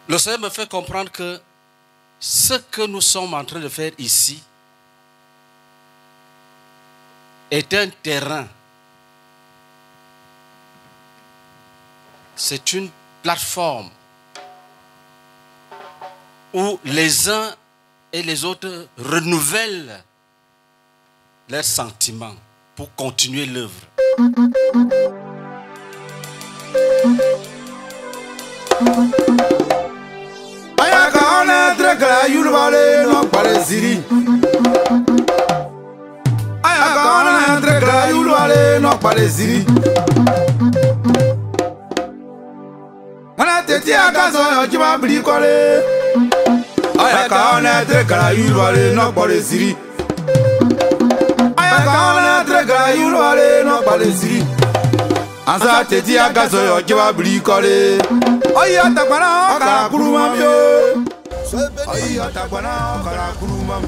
Le Seigneur me fait comprendre que ce que nous sommes en train de faire ici est un terrain. C'est une plateforme où les uns et les autres renouvellent leurs sentiments pour continuer l'œuvre. Anza teti agazo yo kiwa bricole. Oya takwana okara kuruma mio. Oya takwana okara kuruma.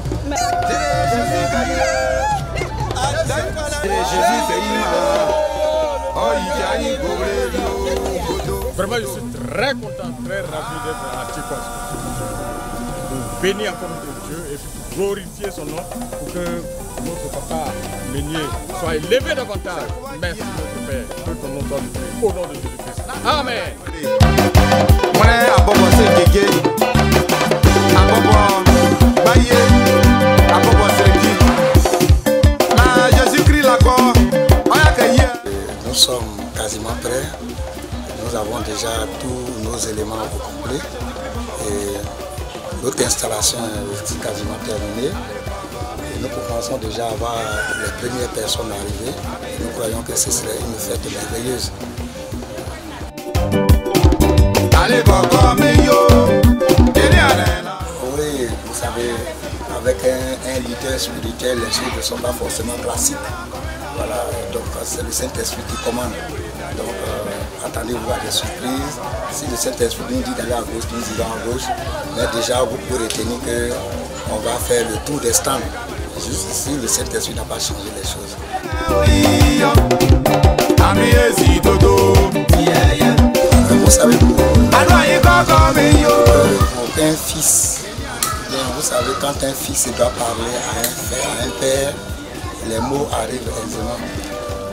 Vraiment, je suis très content, très ravi d'être à Tikos. Pour bénir encore notre Dieu et pour glorifier son nom pour que notre papa Meunier soit élevé davantage. Merci notre Père. Que ton nom soit loué au nom de Jésus-Christ. Amen. Nous sommes quasiment prêts. Nous avons déjà tous nos éléments au complet. Et notre installation est quasiment terminée. Et nous commençons déjà à voir les premières personnes arriver. Et nous croyons que ce serait une fête merveilleuse. Oui, vous savez, avec un leader spirituel, les choses ne sont pas forcément classiques. Voilà, donc c'est le Saint-Esprit qui commande. Donc attendez-vous à des surprises. Si le Saint-Esprit nous dit d'aller à gauche, nous irons à gauche. Mais déjà, vous pouvez retenir qu'on va faire le tour des stands. Juste si le Saint-Esprit n'a pas changé les choses. Vous savez, pour un fils, vous savez, quand un fils doit parler à un père, les mots arrivent aisément.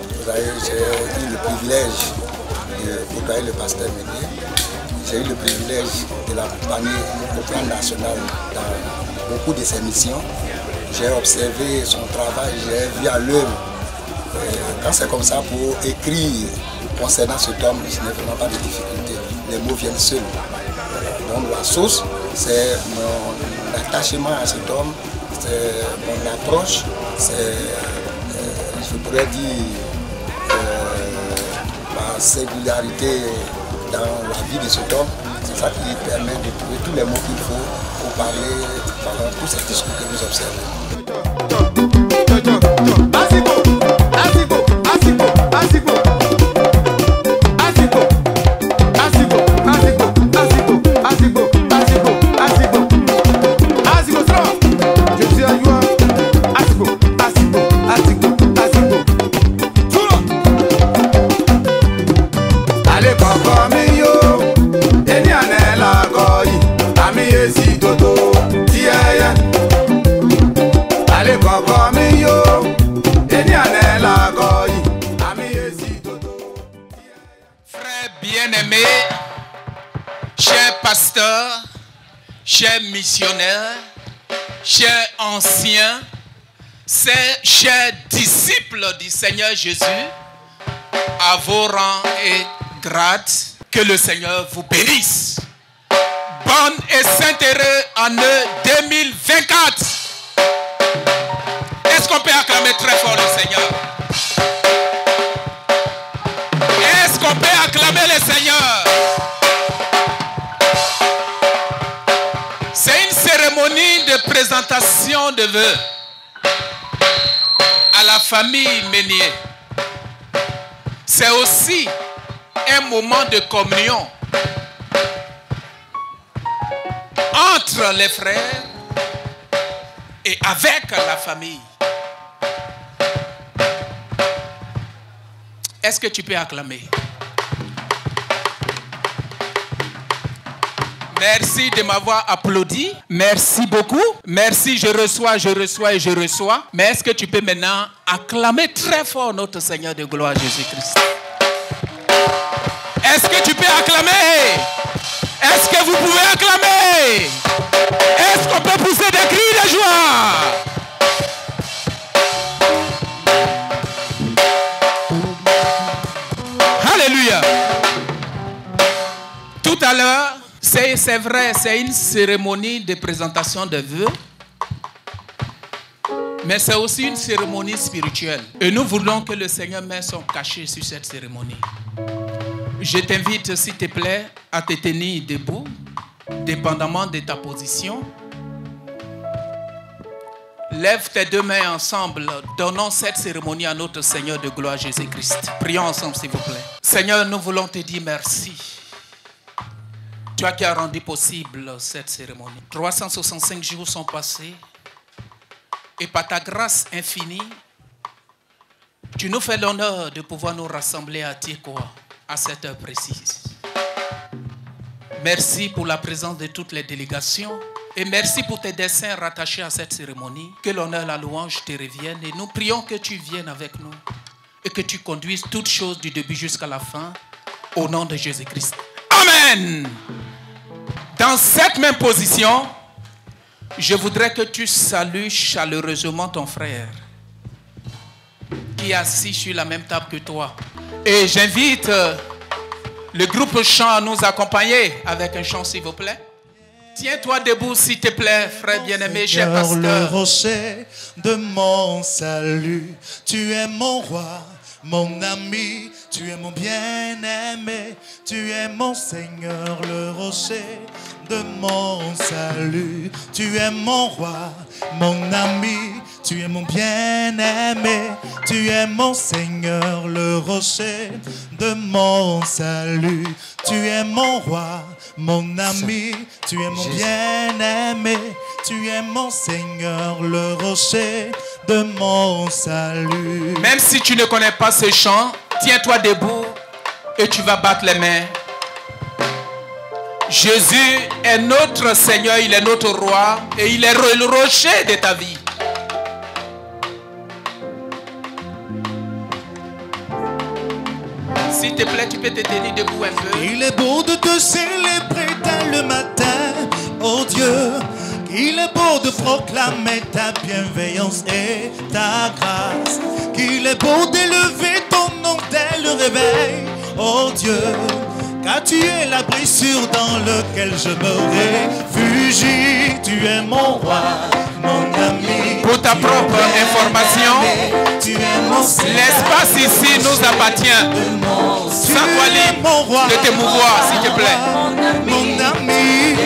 Vous voyez, j'ai eu le privilège de côtoyer le pasteur Meunier. J'ai eu le privilège de l'accompagner au plan national dans beaucoup de ses missions. J'ai observé son travail, j'ai vu à l'œuvre. Quand c'est comme ça, pour écrire concernant cet homme, je n'ai vraiment pas de difficulté. Les mots viennent seuls. Donc la source, c'est mon attachement à cet homme, c'est mon approche, c'est, je pourrais dire, ma singularité dans la vie de cet homme. C'est ça qui permet de trouver tous les mots qu'il faut pour parler pendant tout ce discours que vous observez. Chers pasteurs, chers missionnaires, chers anciens, chers disciples du Seigneur Jésus, à vos rangs et grades, que le Seigneur vous bénisse. Bonne et sainte année 2024. Est-ce qu'on peut acclamer très fort le Seigneur? Est-ce qu'on peut acclamer le Seigneur? C'est une cérémonie de présentation de vœux à la famille Meunier. C'est aussi un moment de communion entre les frères et avec la famille. Est-ce que tu peux acclamer? Merci de m'avoir applaudi. Merci beaucoup. Merci, je reçois et je reçois. Mais est-ce que tu peux maintenant acclamer très fort notre Seigneur de gloire Jésus-Christ? Est-ce que tu peux acclamer? Est-ce que vous pouvez acclamer? Est-ce qu'on peut pousser des cris de joie? Alléluia. Tout à l'heure, c'est vrai, c'est une cérémonie de présentation de vœux, mais c'est aussi une cérémonie spirituelle. Et nous voulons que le Seigneur mette son cachet sur cette cérémonie. Je t'invite, s'il te plaît, à te tenir debout, dépendamment de ta position. Lève tes deux mains ensemble. Donnons cette cérémonie à notre Seigneur de gloire Jésus-Christ. Prions ensemble, s'il vous plaît. Seigneur, nous voulons te dire merci. Toi qui as rendu possible cette cérémonie. 365 jours sont passés. Et par ta grâce infinie, tu nous fais l'honneur de pouvoir nous rassembler à Tirkoa à cette heure précise. Merci pour la présence de toutes les délégations. Et merci pour tes desseins rattachés à cette cérémonie. Que l'honneur et la louange te reviennent. Et nous prions que tu viennes avec nous. Et que tu conduises toutes choses du début jusqu'à la fin. Au nom de Jésus-Christ. Amen. Dans cette même position, je voudrais que tu salues chaleureusement ton frère. Qui est assis sur la même table que toi. Et j'invite le groupe chant à nous accompagner avec un chant, s'il vous plaît. Tiens-toi debout, s'il te plaît, frère bien-aimé, cher pasteur. Le rocher de mon salut, tu es mon roi, mon ami, tu es mon bien-aimé, tu es mon Seigneur, le rocher de mon salut. Tu es mon roi, mon ami, tu es mon bien-aimé, tu es mon Seigneur, le rocher de mon salut. Tu es mon roi, mon ami, tu es mon bien-aimé, tu es mon Seigneur, le rocher de mon salut. Même si tu ne connais pas ce chant, tiens-toi debout et tu vas battre les mains. Jésus est notre Seigneur, il est notre roi et il est le rocher de ta vie. S'il te plaît, tu peux te tenir debout un peu. Il est beau de te célébrer dès le matin, oh Dieu. Il est beau de proclamer ta bienveillance et ta grâce. Qu'il est beau d'élever ton nom dès le réveil, oh Dieu. Car tu es l'abri sûr dans lequel je me réfugie. Tu es mon roi, mon ami. Pour ta propre information, l'espace ici nous appartient. Sois libre de te mouvoir, s'il te plaît. Mon ami,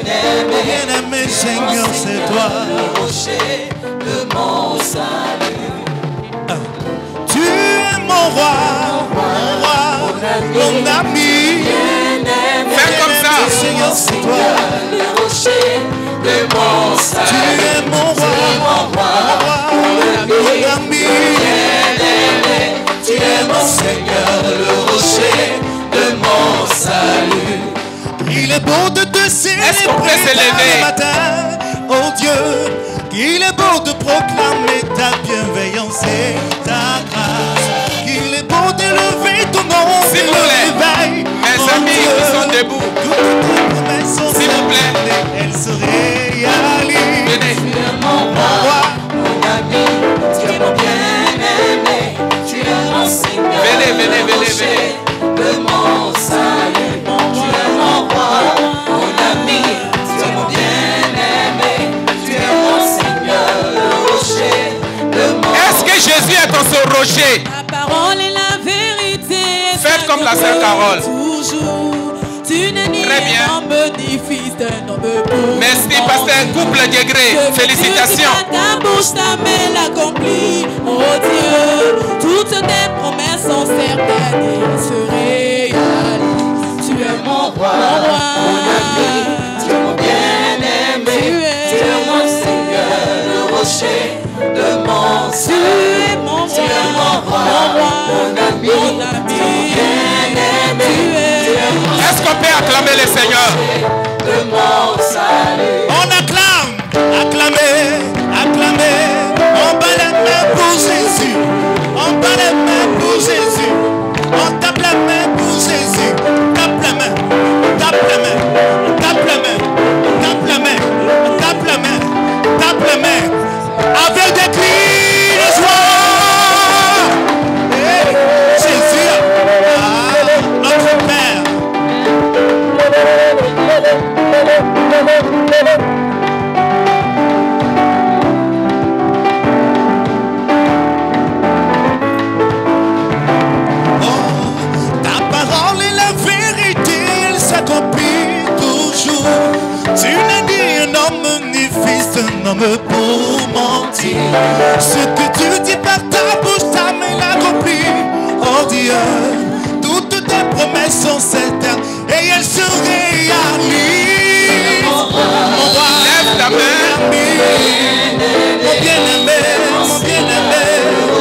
bien-aimé Seigneur, c'est toi. Le rocher de mon salut. Tu es mon roi, mon ami. Fais comme ça. Seigneur, c'est toi. Le rocher de mon salut. Tu es mon roi, mon ami. Tu es mon Seigneur, le rocher de mon salut. Il est beau de te célébrer le matin, oh Dieu. Il est beau de proclamer ta bienveillance et ta grâce. Il est beau d'élever ton nom. S'il vous plaît, mes amis qui sont debout, s'il vous plaît, elles se réalisent. Venez. Tu es mon roi, mon ami, tu es mon bien-aimé, tu es mon Seigneur, Venez. de mon salut. Tu es mon roi, mon ami, tu es mon bien-aimé, tu es mon Seigneur, le rocher de mon. Est-ce que Jésus est dans ce rocher? Ta parole est la vérité. Faites comme la sœur Carole. Toujours. Tu n'es ni Très bien. un homme ni fils d'un homme pour. Merci, pasteur Couple Degré. Félicitations. Ta bouche, ta main l'accomplit. Oh Dieu, toutes tes promesses sont certaines et se réalisent. Tu es mon roi, mon ami, tu es mon bien-aimé, tu es mon Seigneur, le rocher de mon salut. Tu es mon roi, mon ami, tu es mon bien-aimé, tu es mon. Est-ce qu'on peut acclamer le Seigneur? Tu n'as dit un homme ni fils d'un homme pour mentir. Ce que tu dis par ta bouche, ta main l'accomplit. Oh Dieu, toutes tes promesses sont certaines et elles se réalisent. Mon roi, lève ta main. Mon bien-aimé,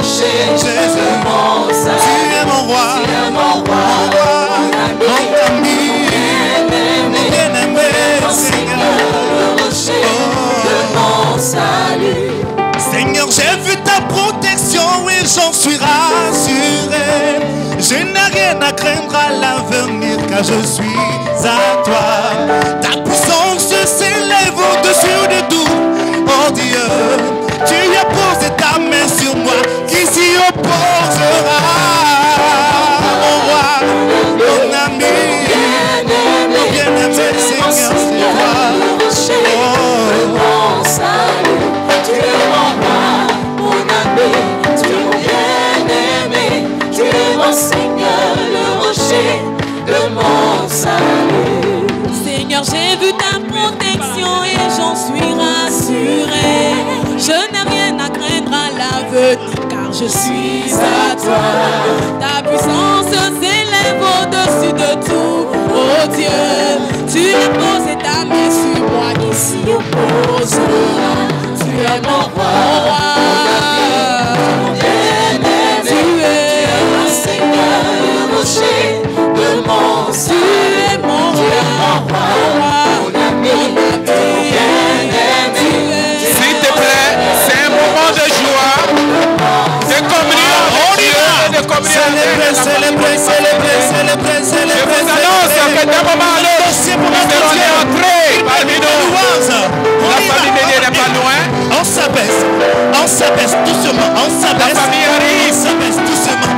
Jésus, tu es mon roi, mon ami, mon bien-aimé, Seigneur, Seigneur, j'ai vu ta protection et j'en suis rassuré. Je n'ai rien à craindre à l'avenir car je suis à toi. Ta puissance s'élève au-dessus de tout. Oh Dieu, tu as posé ta main sur moi. Qui s'y opposera? Mon roi, mon ami, mon bien-aimé, Seigneur, c'est toi. Mon salut, tu es mon roi, mon ami, tu es mon bien-aimé, tu es mon Seigneur, le rocher de mon salut. Seigneur, j'ai vu ta protection et j'en suis rassuré. Je n'ai rien à craindre à l'avenir car je suis à toi. Ta puissance s'élève au-dessus de tout. Oh Dieu, tu as posé ta main sur moi. Qui s'y opposera? Tu es mon roi, Mon bien-aimé, tu es mon Seigneur, le rocher de mon salut. tu es mon roi, Mon ami, tu es bien-aimé. S'il te plaît, c'est un moment de joie, de communion avec Dieu et de communion avec la famille. Je vous annonce que d'un moment à l'autre, nous serons entrés parmi nous. La famille de Dieu n'est pas loin. On s'abaisse doucement, on s'abaisse. La famille arrive. On s'abaisse doucement.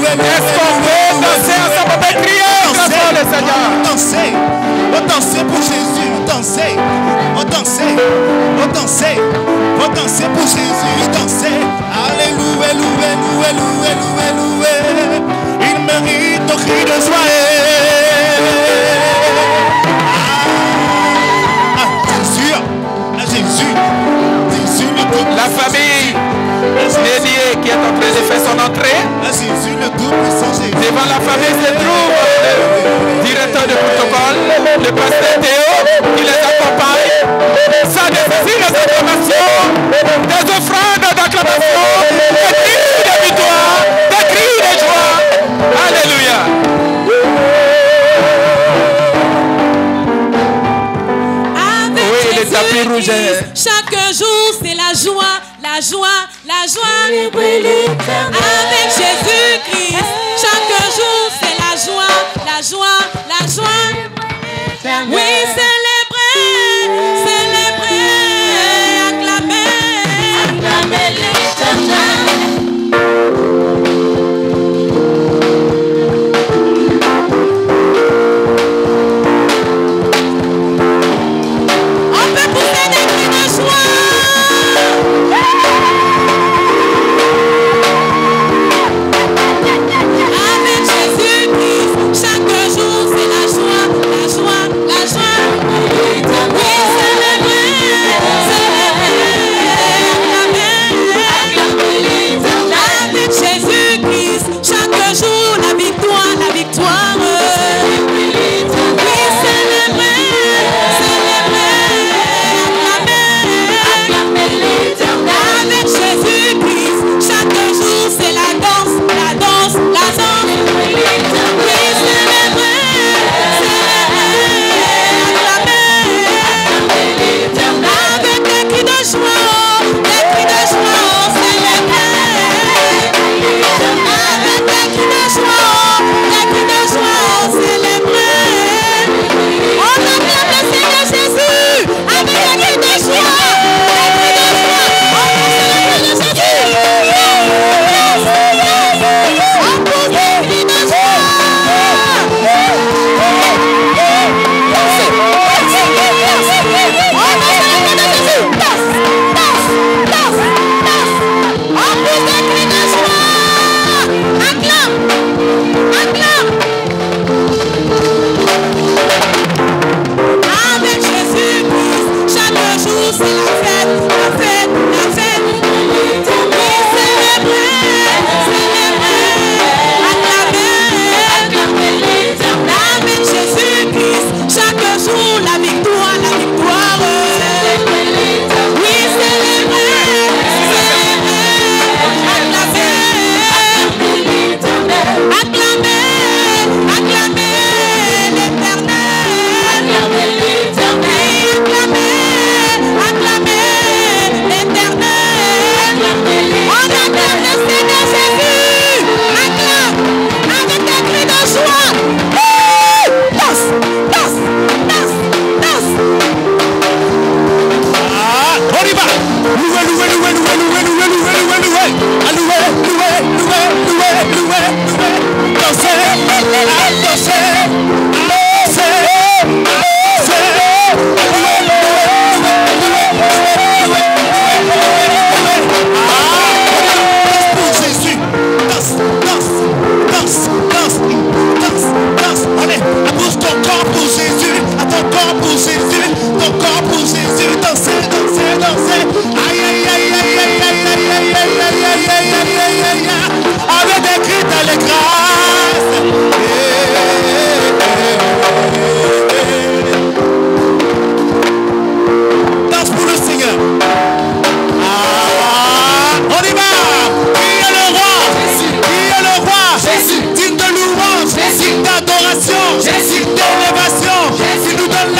Est-ce qu'on peut danser ensemble? On peut crier grâce au Seigneur. On danser pour Jésus, on danser pour Jésus, danser. Alléluia, loué. Il mérite au cri de joie. Jésus, le double. La famille dédiée qui est en train de faire son entrée. Jésus, le double puissant Jésus. Devant la famille se trouve le directeur de protocole, le pasteur Théo, qui les accompagne. Ça nécessite des acclamations, des offrandes d'acclamation, des cris de victoire, des cris de joie. Alléluia. avec le tapis rouge est- chaque jour c'est la joie. Avec Jésus-Christ, chaque jour c'est la joie. Oui, célébrer, acclamer l'Éternel. On peut pousser des cris de joie. Avec Jésus-Christ, chaque jour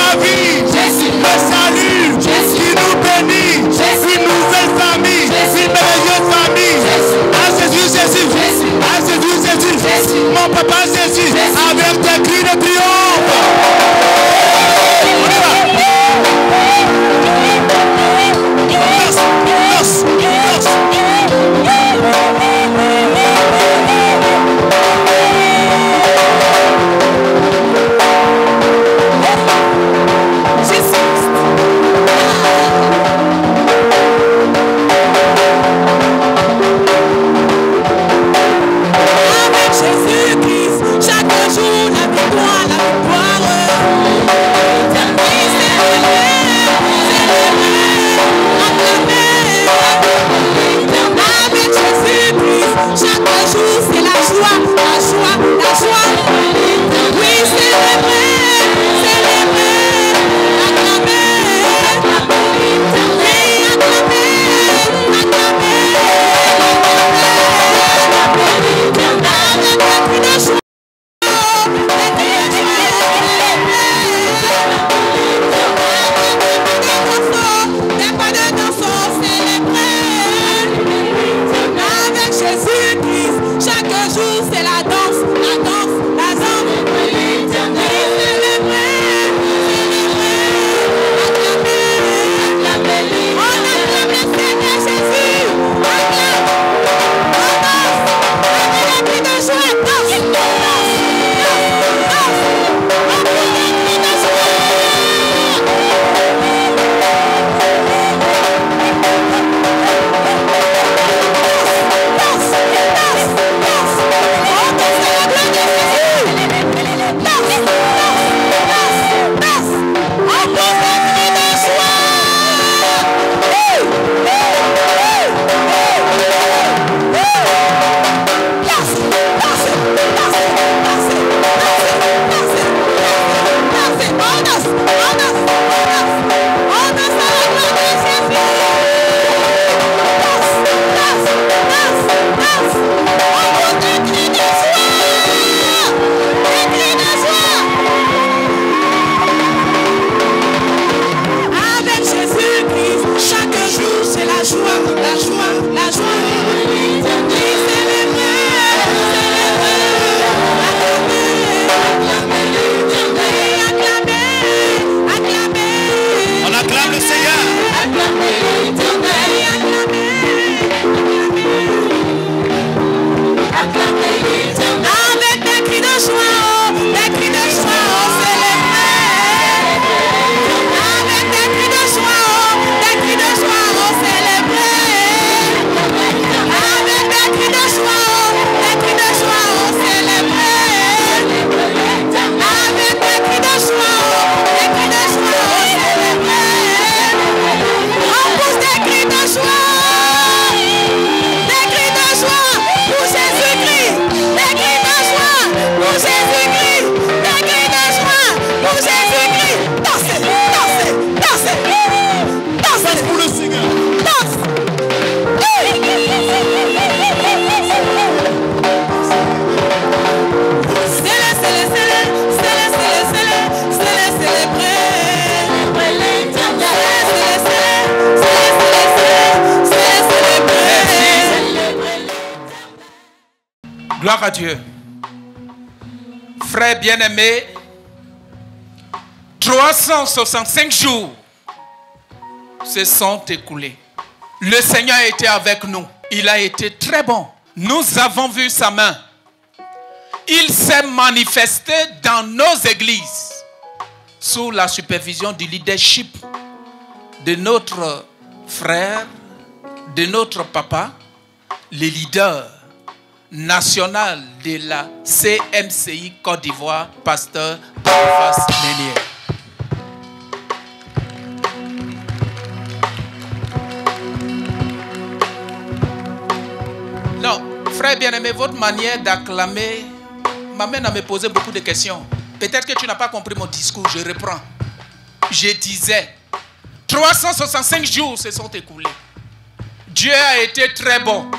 la vie, le salut, qui nous bénit, une nouvelle famille, une merveilleuse famille. À Jésus, Jésus, à Jésus, Jésus, mon papa Jésus, avec tes cris de triomphe. On y va. Gloire à Dieu. Frères bien-aimés, 365 jours se sont écoulés. Le Seigneur a été avec nous. Il a été très bon. Nous avons vu sa main. Il s'est manifesté dans nos églises sous la supervision du leadership de notre frère, de notre papa, le leader national de la CMCI Côte d'Ivoire, pasteur Boniface Lénier. Non, frère bien-aimé, votre manière d'acclamer m'amène à me poser beaucoup de questions. Peut-être que tu n'as pas compris mon discours, je reprends. Je disais, 365 jours se sont écoulés. Dieu a été très bon.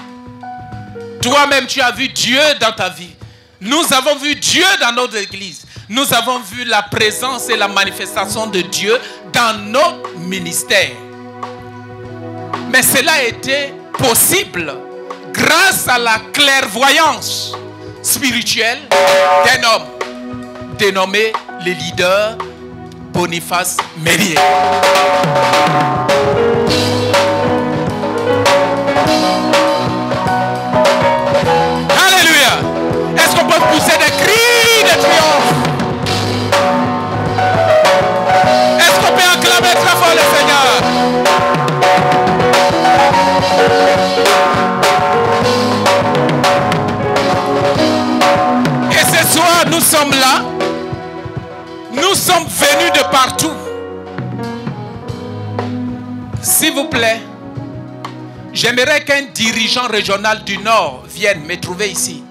Toi-même, tu as vu Dieu dans ta vie. Nous avons vu Dieu dans notre église. nous avons vu la présence et la manifestation de Dieu dans nos ministères. Mais cela a été possible grâce à la clairvoyance spirituelle d'un homme dénommé le leader Boniface Ménier. Alléluia. Est-ce qu'on peut pousser des cris de triomphe? Est-ce qu'on peut acclamer très fort le Seigneur? Et ce soir, nous sommes là. Nous sommes venus de partout. S'il vous plaît, j'aimerais qu'un dirigeant régional du Nord vienne me trouver ici.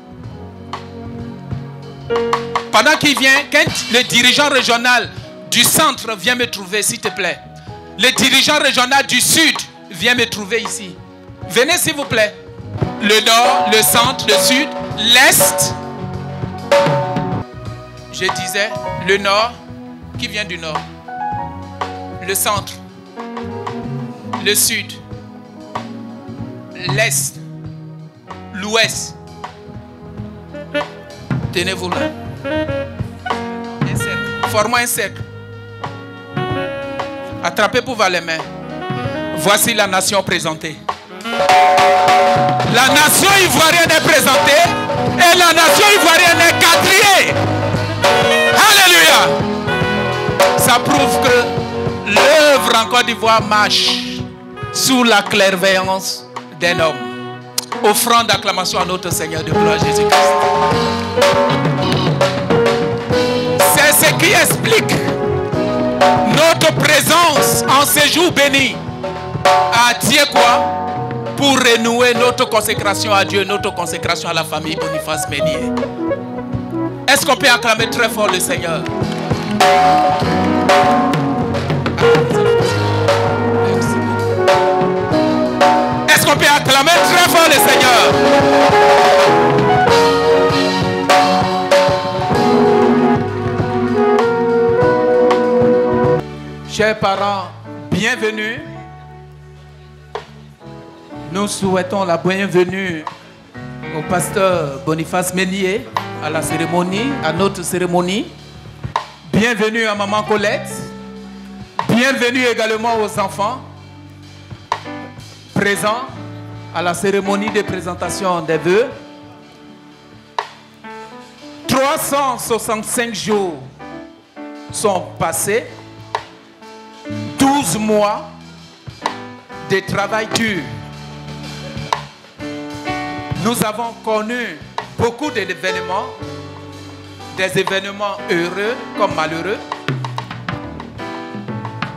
Pendant qu'il vient, le dirigeant régional du centre vient me trouver, s'il te plaît. Le dirigeant régional du sud vient me trouver ici. Venez, s'il vous plaît. Le nord, le centre, le sud, l'est. Je disais, le nord, qui vient du nord? Le centre, le sud, l'est, l'ouest. Tenez-vous là. Un cercle. Formez un cercle. Attrapez pour les mains. Voici la nation présentée. La nation ivoirienne est présentée et la nation ivoirienne est quatrième. Alléluia. Ça prouve que l'œuvre en Côte d'Ivoire marche sous la clairvoyance d'un homme. Offrant d'acclamation à notre Seigneur de gloire Jésus-Christ. C'est ce qui explique notre présence en ce jour béni à Diekwa pour renouer notre consécration à Dieu, notre consécration à la famille Boniface Ménier. Est-ce qu'on peut acclamer très fort le Seigneur? Est-ce qu'on peut acclamer très fort le Seigneur? Chers parents, bienvenue. Nous souhaitons la bienvenue au pasteur Boniface Ménier à la cérémonie, à notre cérémonie. Bienvenue à maman Colette. Bienvenue également aux enfants présents à la cérémonie de présentation des vœux. 365 jours sont passés. 12 mois de travail dur. Nous avons connu beaucoup d'événements, des événements heureux comme malheureux.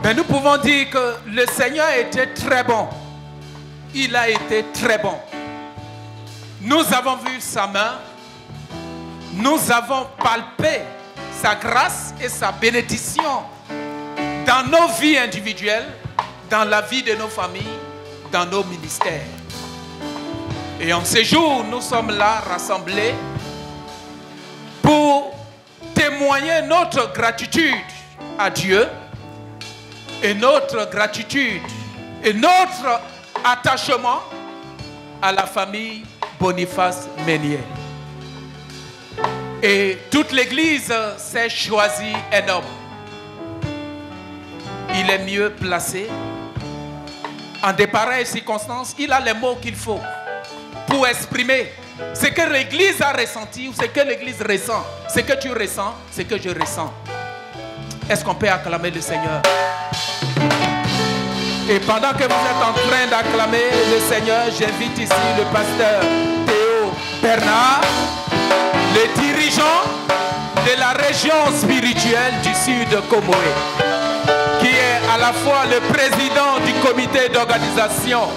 Mais nous pouvons dire que le Seigneur a été très bon. Il a été très bon. Nous avons vu sa main. Nous avons palpé sa grâce et sa bénédiction dans nos vies individuelles, dans la vie de nos familles, dans nos ministères. Et en ce jour, nous sommes là rassemblés pour témoigner notre gratitude à Dieu et notre gratitude et notre attachement à la famille Boniface Ménier. Et toute l'Église s'est choisi un homme. Il est mieux placé. En de pareilles circonstances, il a les mots qu'il faut pour exprimer ce que l'Église a ressenti ou ce que l'Église ressent. Ce que tu ressens, ce que je ressens. Est-ce qu'on peut acclamer le Seigneur? Et pendant que vous êtes en train d'acclamer le Seigneur, j'invite ici le pasteur Théo Bernard, le dirigeant de la région spirituelle du sud de Comoé, qui est à la fois le président du comité d'organisation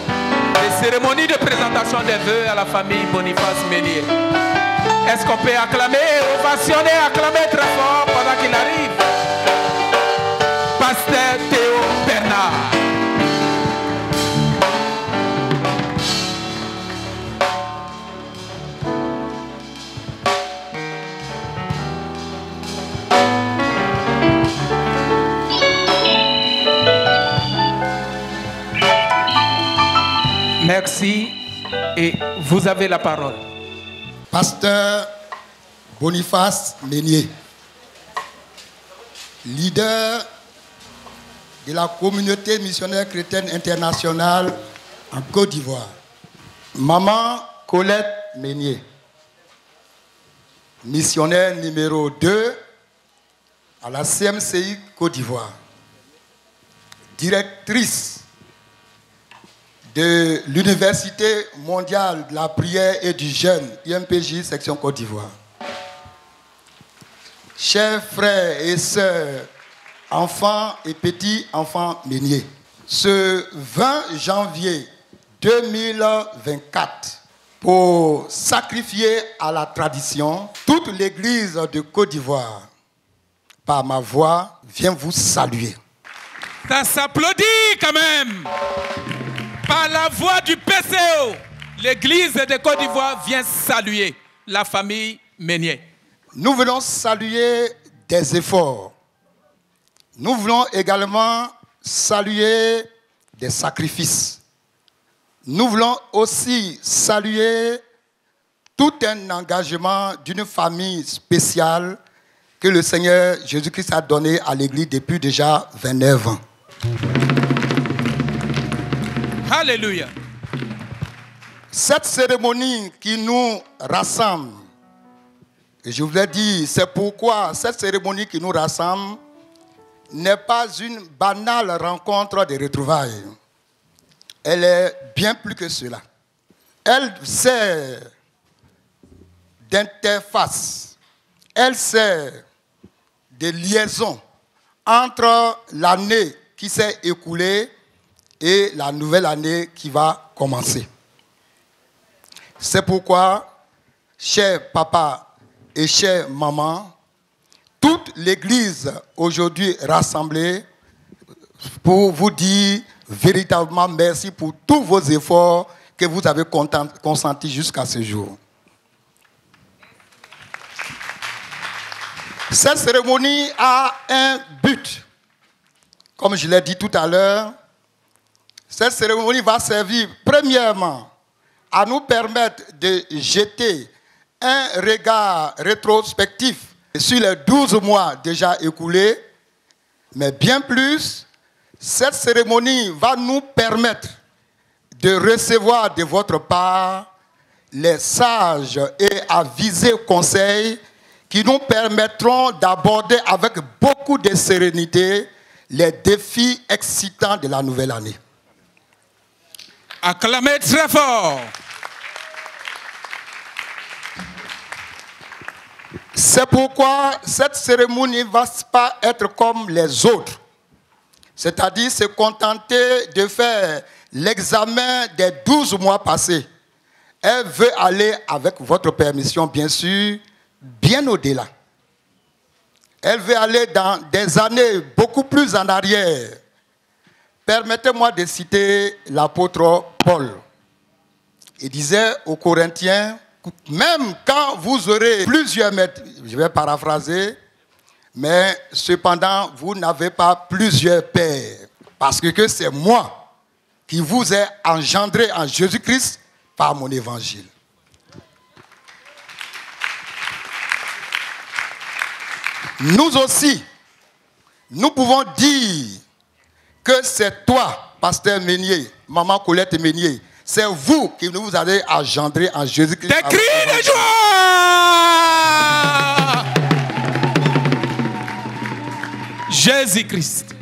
des cérémonies de présentation des vœux à la famille Boniface Ménier. Est-ce qu'on peut acclamer, ovationner, acclamer très fort pendant qu'il arrive? Pasteur Théo Bernard. Merci et vous avez la parole. Pasteur Boniface Meunier, leader de la communauté missionnaire chrétienne internationale en Côte d'Ivoire. Maman Colette Meunier, missionnaire numéro 2 à la CMCI Côte d'Ivoire, directrice de l'Université mondiale de la prière et du jeûne, IMPJ, section Côte d'Ivoire. Chers frères et sœurs, enfants et petits-enfants Meunier, ce 20 janvier 2024, pour sacrifier à la tradition, toute l'église de Côte d'Ivoire, par ma voix, vient vous saluer. Ça s'applaudit quand même. Par la voix du PCO, l'église de Côte d'Ivoire vient saluer la famille Meunier. Nous voulons saluer des efforts. Nous voulons également saluer des sacrifices. Nous voulons aussi saluer tout un engagement d'une famille spéciale que le Seigneur Jésus-Christ a donné à l'Église depuis déjà 29 ans. Alléluia. Cette cérémonie qui nous rassemble, et je vous l'ai dit, c'est pourquoi cette cérémonie qui nous rassemble n'est pas une banale rencontre de retrouvailles. Elle est bien plus que cela. Elle sert d'interface. Elle sert de liaison entre l'année qui s'est écoulée et la nouvelle année qui va commencer. C'est pourquoi, cher papa et chère maman, toute l'église aujourd'hui rassemblée pour vous dire véritablement merci pour tous vos efforts que vous avez consentis jusqu'à ce jour. Cette cérémonie a un but. Comme je l'ai dit tout à l'heure, cette cérémonie va servir premièrement à nous permettre de jeter un regard rétrospectif sur les 12 mois déjà écoulés, mais bien plus, cette cérémonie va nous permettre de recevoir de votre part les sages et avisés conseils qui nous permettront d'aborder avec beaucoup de sérénité les défis excitants de la nouvelle année. Acclamez très fort. C'est pourquoi cette cérémonie ne va pas être comme les autres. C'est-à-dire se contenter de faire l'examen des 12 mois passés. Elle veut aller, avec votre permission bien sûr, bien au-delà. Elle veut aller dans des années beaucoup plus en arrière. Permettez-moi de citer l'apôtre Paul. Il disait aux Corinthiens, même quand vous aurez plusieurs maîtres, je vais paraphraser, mais cependant, vous n'avez pas plusieurs pères. Parce que c'est moi qui vous ai engendré en Jésus-Christ par mon évangile. Nous aussi, nous pouvons dire que c'est toi, pasteur Meunier, maman Colette Meunier, c'est vous qui nous avez engendré en Jésus-Christ. Des cris de joie! Jésus-Christ.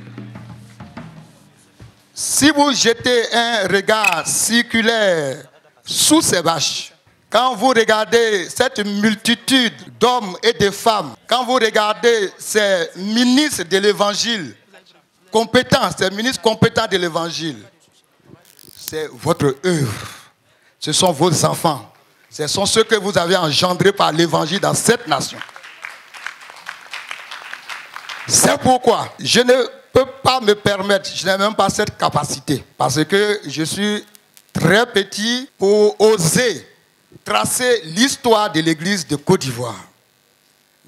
Si vous jetez un regard circulaire sous ces vaches, quand vous regardez cette multitude d'hommes et de femmes, quand vous regardez ces ministres de l'évangile, compétents, ces ministres compétents de l'évangile, c'est votre œuvre. Ce sont vos enfants. Ce sont ceux que vous avez engendrés par l'évangile dans cette nation. C'est pourquoi je ne peux pas me permettre, je n'ai même pas cette capacité, parce que je suis très petit pour oser tracer l'histoire de l'église de Côte d'Ivoire.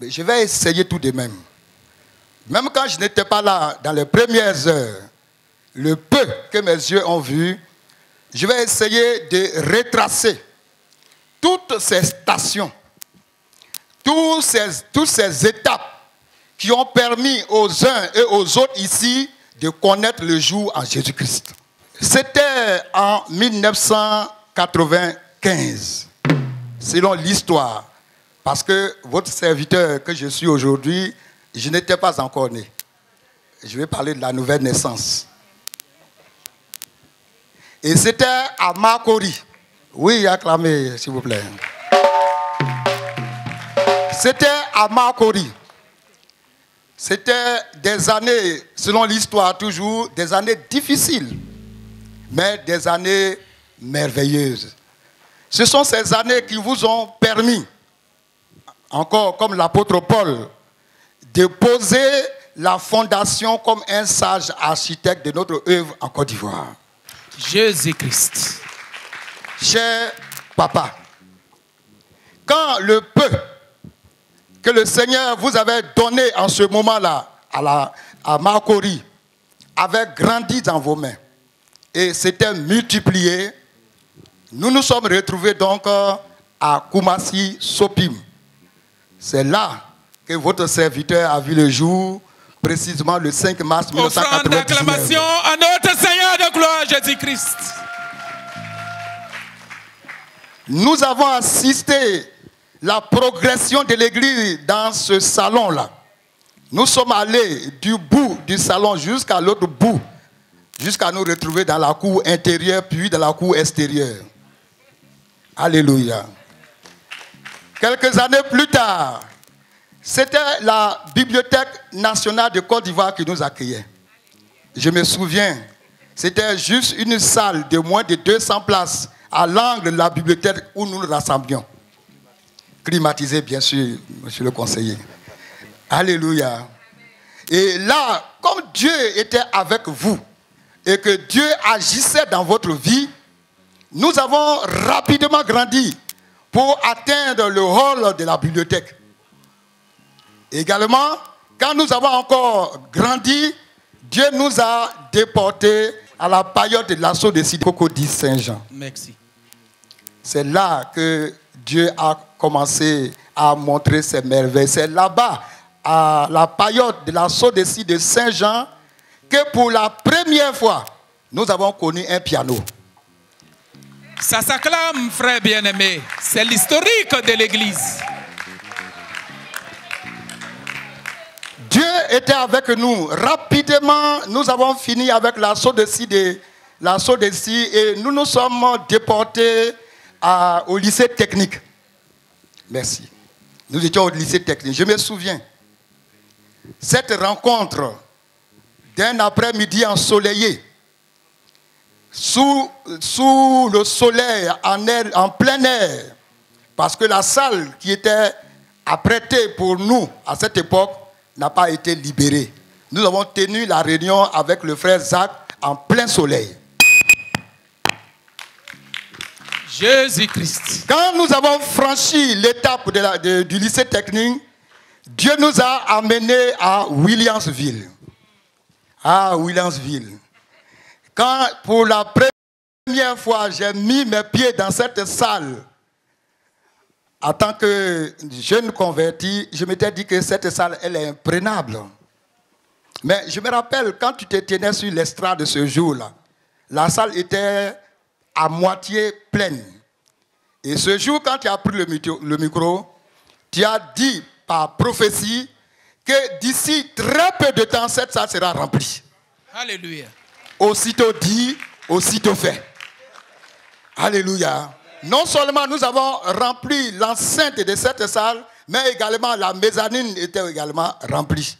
Mais je vais essayer tout de même. Même quand je n'étais pas là dans les premières heures, le peu que mes yeux ont vu, je vais essayer de retracer toutes ces stations, toutes ces étapes qui ont permis aux uns et aux autres ici de connaître le jour en Jésus-Christ. C'était en 1995, selon l'histoire, parce que votre serviteur que je suis aujourd'hui, je n'étais pas encore né. Je vais parler de la nouvelle naissance. Et c'était à Makori. Oui, acclamez, s'il vous plaît. C'était à Makori. C'était des années, selon l'histoire toujours, des années difficiles, mais des années merveilleuses. Ce sont ces années qui vous ont permis, encore comme l'apôtre Paul, de poser la fondation comme un sage architecte de notre œuvre en Côte d'Ivoire. Jésus-Christ. Cher papa, quand le peu que le Seigneur vous avait donné en ce moment-là, à Makori, avait grandi dans vos mains et s'était multiplié, nous nous sommes retrouvés donc à Koumassi Sopim. C'est là que votre serviteur a vu le jour, précisément le 5 mars 1999. Offrande d'acclamation à notre Seigneur de gloire, Jésus-Christ. Nous avons assisté la progression de l'église dans ce salon-là. Nous sommes allés du bout du salon jusqu'à l'autre bout, jusqu'à nous retrouver dans la cour intérieure, puis dans la cour extérieure. Alléluia. Quelques années plus tard, c'était la Bibliothèque nationale de Côte d'Ivoire qui nous accueillait. Je me souviens, c'était juste une salle de moins de 200 places à l'angle de la bibliothèque où nous nous rassemblions. Climatisé, bien sûr, monsieur le conseiller. Alléluia. Et là, comme Dieu était avec vous et que Dieu agissait dans votre vie, nous avons rapidement grandi pour atteindre le hall de la bibliothèque. Également, quand nous avons encore grandi, Dieu nous a déportés à la paillote de l'assaut de Cocody Saint-Jean. Merci. C'est là que Dieu a commencé à montrer ses merveilles. C'est là-bas, à la paillote de l'assaut de Saint-Jean, que pour la première fois, nous avons connu un piano. Ça s'acclame, frère bien-aimé. C'est l'historique de l'Église. Dieu était avec nous. Rapidement, nous avons fini avec l'assaut de et nous nous sommes déportés au lycée technique. Merci. Nous étions au lycée technique. Je me souviens. Cette rencontre d'un après-midi ensoleillé, sous le soleil, en plein air, parce que la salle qui était apprêtée pour nous à cette époque n'a pas été libérée. Nous avons tenu la réunion avec le frère Zach en plein soleil. Jésus-Christ. Quand nous avons franchi l'étape du lycée technique, Dieu nous a amenés à Williamsville. À Williamsville. Quand pour la première fois j'ai mis mes pieds dans cette salle, en tant que jeune converti, je m'étais dit que cette salle, elle est imprenable. Mais je me rappelle, quand tu te tenais sur l'estrade de ce jour-là, la salle était à moitié pleine. Et ce jour, quand tu as pris le micro, tu as dit par prophétie que d'ici très peu de temps, cette salle sera remplie. Alléluia. Aussitôt dit, aussitôt fait. Alléluia. Non seulement nous avons rempli l'enceinte de cette salle, mais également la mezzanine était également remplie.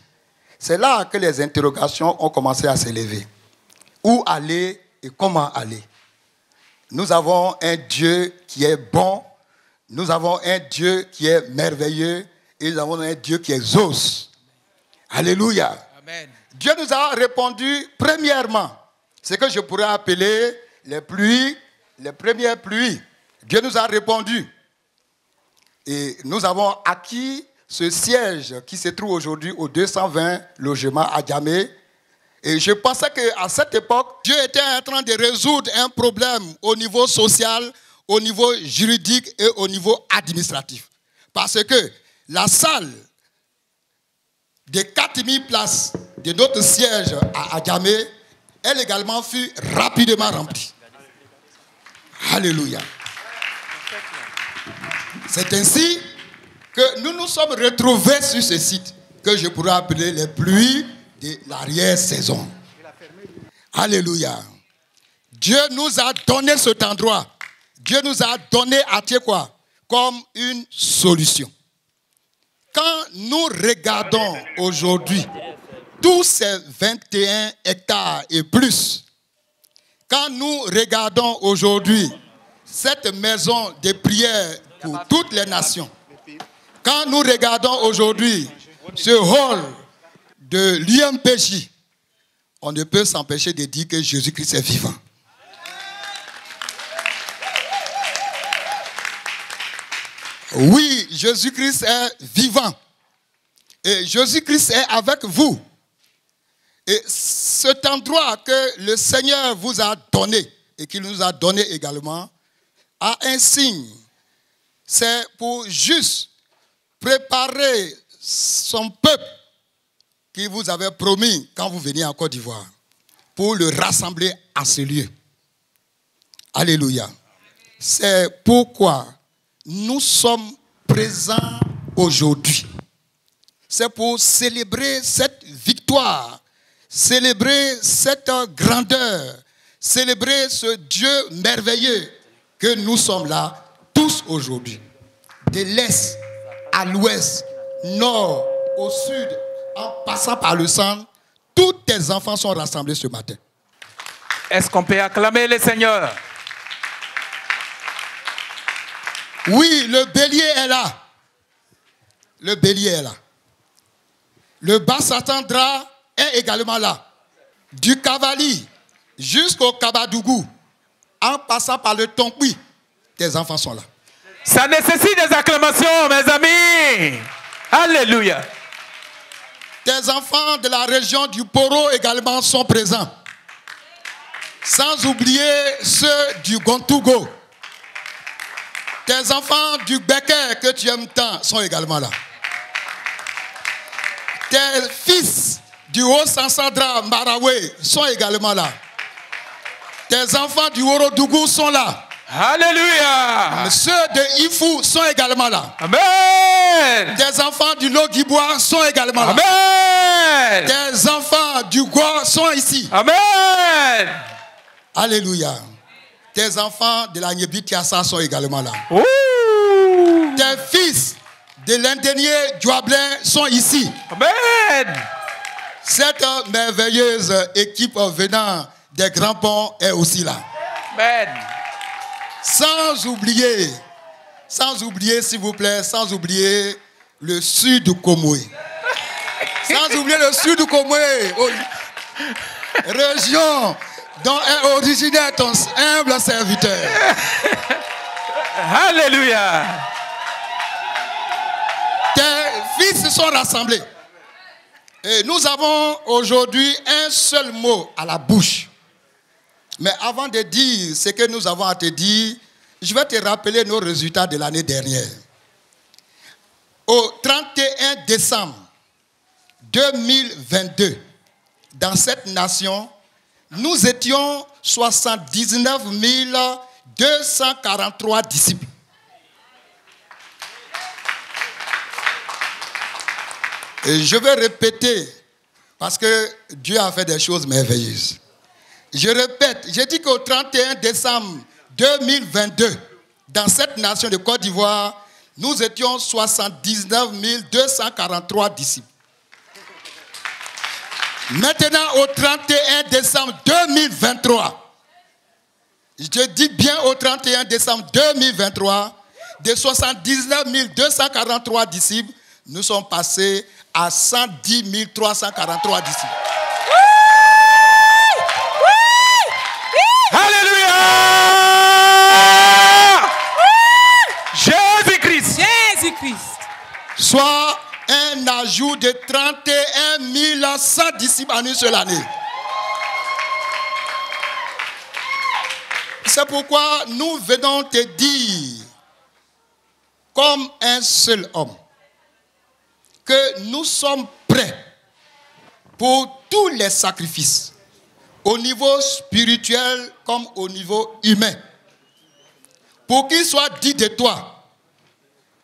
C'est là que les interrogations ont commencé à s'élever. Où aller et comment aller? Nous avons un Dieu qui est bon, nous avons un Dieu qui est merveilleux et nous avons un Dieu qui exauce. Alléluia. Amen. Dieu nous a répondu premièrement ce que je pourrais appeler les pluies, les premières pluies. Dieu nous a répondu. Et nous avons acquis ce siège qui se trouve aujourd'hui au 220 logements à Djamé. Et je pensais qu'à cette époque, Dieu était en train de résoudre un problème au niveau social, au niveau juridique et au niveau administratif. Parce que la salle de 4000 places de notre siège à Adjamé, elle également fut rapidement remplie. Alléluia. C'est ainsi que nous nous sommes retrouvés sur ce site que je pourrais appeler les pluies de l'arrière-saison. Alléluia. Dieu nous a donné cet endroit. Dieu nous a donné Atiekwa comme une solution. Quand nous regardons aujourd'hui tous ces 21 hectares et plus, quand nous regardons aujourd'hui cette maison de prière pour toutes les nations, quand nous regardons aujourd'hui ce hall de l'IMPJ, on ne peut s'empêcher de dire que Jésus-Christ est vivant. Oui, Jésus-Christ est vivant. Et Jésus-Christ est avec vous. Et cet endroit que le Seigneur vous a donné, et qu'il nous a donné également, a un signe. C'est pour juste préparer son peuple qui vous avait promis quand vous veniez en Côte d'Ivoire, pour le rassembler à ce lieu. Alléluia. C'est pourquoi nous sommes présents aujourd'hui. C'est pour célébrer cette victoire, célébrer cette grandeur, célébrer ce Dieu merveilleux que nous sommes là tous aujourd'hui. De l'est à l'ouest, nord au sud, en passant par le centre, tous tes enfants sont rassemblés ce matin. Est-ce qu'on peut acclamer le Seigneur? Oui, le bélier est là. Le bélier est là. Le Bas-Satandra est également là. Du Cavali jusqu'au Kabadougou, en passant par le Tonkwi, tes enfants sont là. Ça nécessite des acclamations, mes amis. Alléluia. Tes enfants de la région du Poro également sont présents. Sans oublier ceux du Gontougo. Tes enfants du Becker que tu aimes tant sont également là. Tes fils du Haut-Sansandra Marawe sont également là. Tes enfants du Horodougou sont là. Alléluia. Ceux de Ifou sont également là. Amen. Tes enfants du Logibois sont également là. Amen. Tes enfants du Goa sont ici. Amen. Alléluia. Tes enfants de la Nyebitiassa sont également là. Ouh. Tes fils de l'Indénier Djouablin sont ici. Amen. Cette merveilleuse équipe venant des Grands Ponts est aussi là. Amen. Sans oublier, s'il vous plaît, sans oublier le sud du Komoé. Sans oublier le sud du Komoé. Région dont est originaire ton humble serviteur. Alléluia. Tes fils sont rassemblés. Et nous avons aujourd'hui un seul mot à la bouche. Mais avant de dire ce que nous avons à te dire, je vais te rappeler nos résultats de l'année dernière. Au 31 décembre 2022, dans cette nation, nous étions 79 243 disciples. Et je vais répéter, parce que Dieu a fait des choses merveilleuses. Je répète, j'ai dit qu'au 31 décembre 2022, dans cette nation de Côte d'Ivoire, nous étions 79 243 disciples. Maintenant, au 31 décembre 2023, je dis bien au 31 décembre 2023, de 79 243 disciples, nous sommes passés à 110 343 disciples. Alléluia. Jésus-Christ. Jésus-Christ. Soit un ajout de 31 100 disciples en une seule année. C'est pourquoi nous venons te dire, comme un seul homme, que nous sommes prêts pour tous les sacrifices, au niveau spirituel comme au niveau humain, pour qu'il soit dit de toi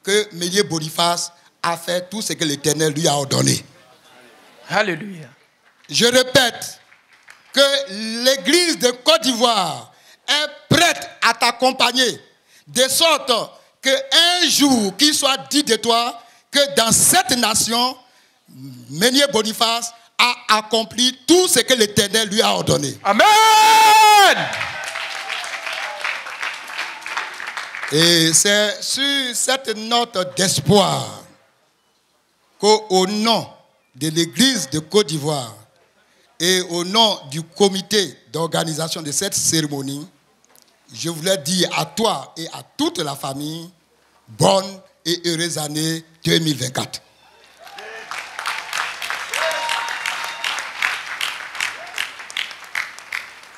que Méliès Boniface a fait tout ce que l'Éternel lui a ordonné. Alléluia. Je répète que l'Église de Côte d'Ivoire est prête à t'accompagner, de sorte qu'un jour, qu'il soit dit de toi que dans cette nation, Méliès Boniface a accompli tout ce que l'Éternel lui a ordonné. Amen. Et c'est sur cette note d'espoir qu'au nom de l'Église de Côte d'Ivoire et au nom du comité d'organisation de cette cérémonie, je voulais dire à toi et à toute la famille, bonne et heureuse année 2024.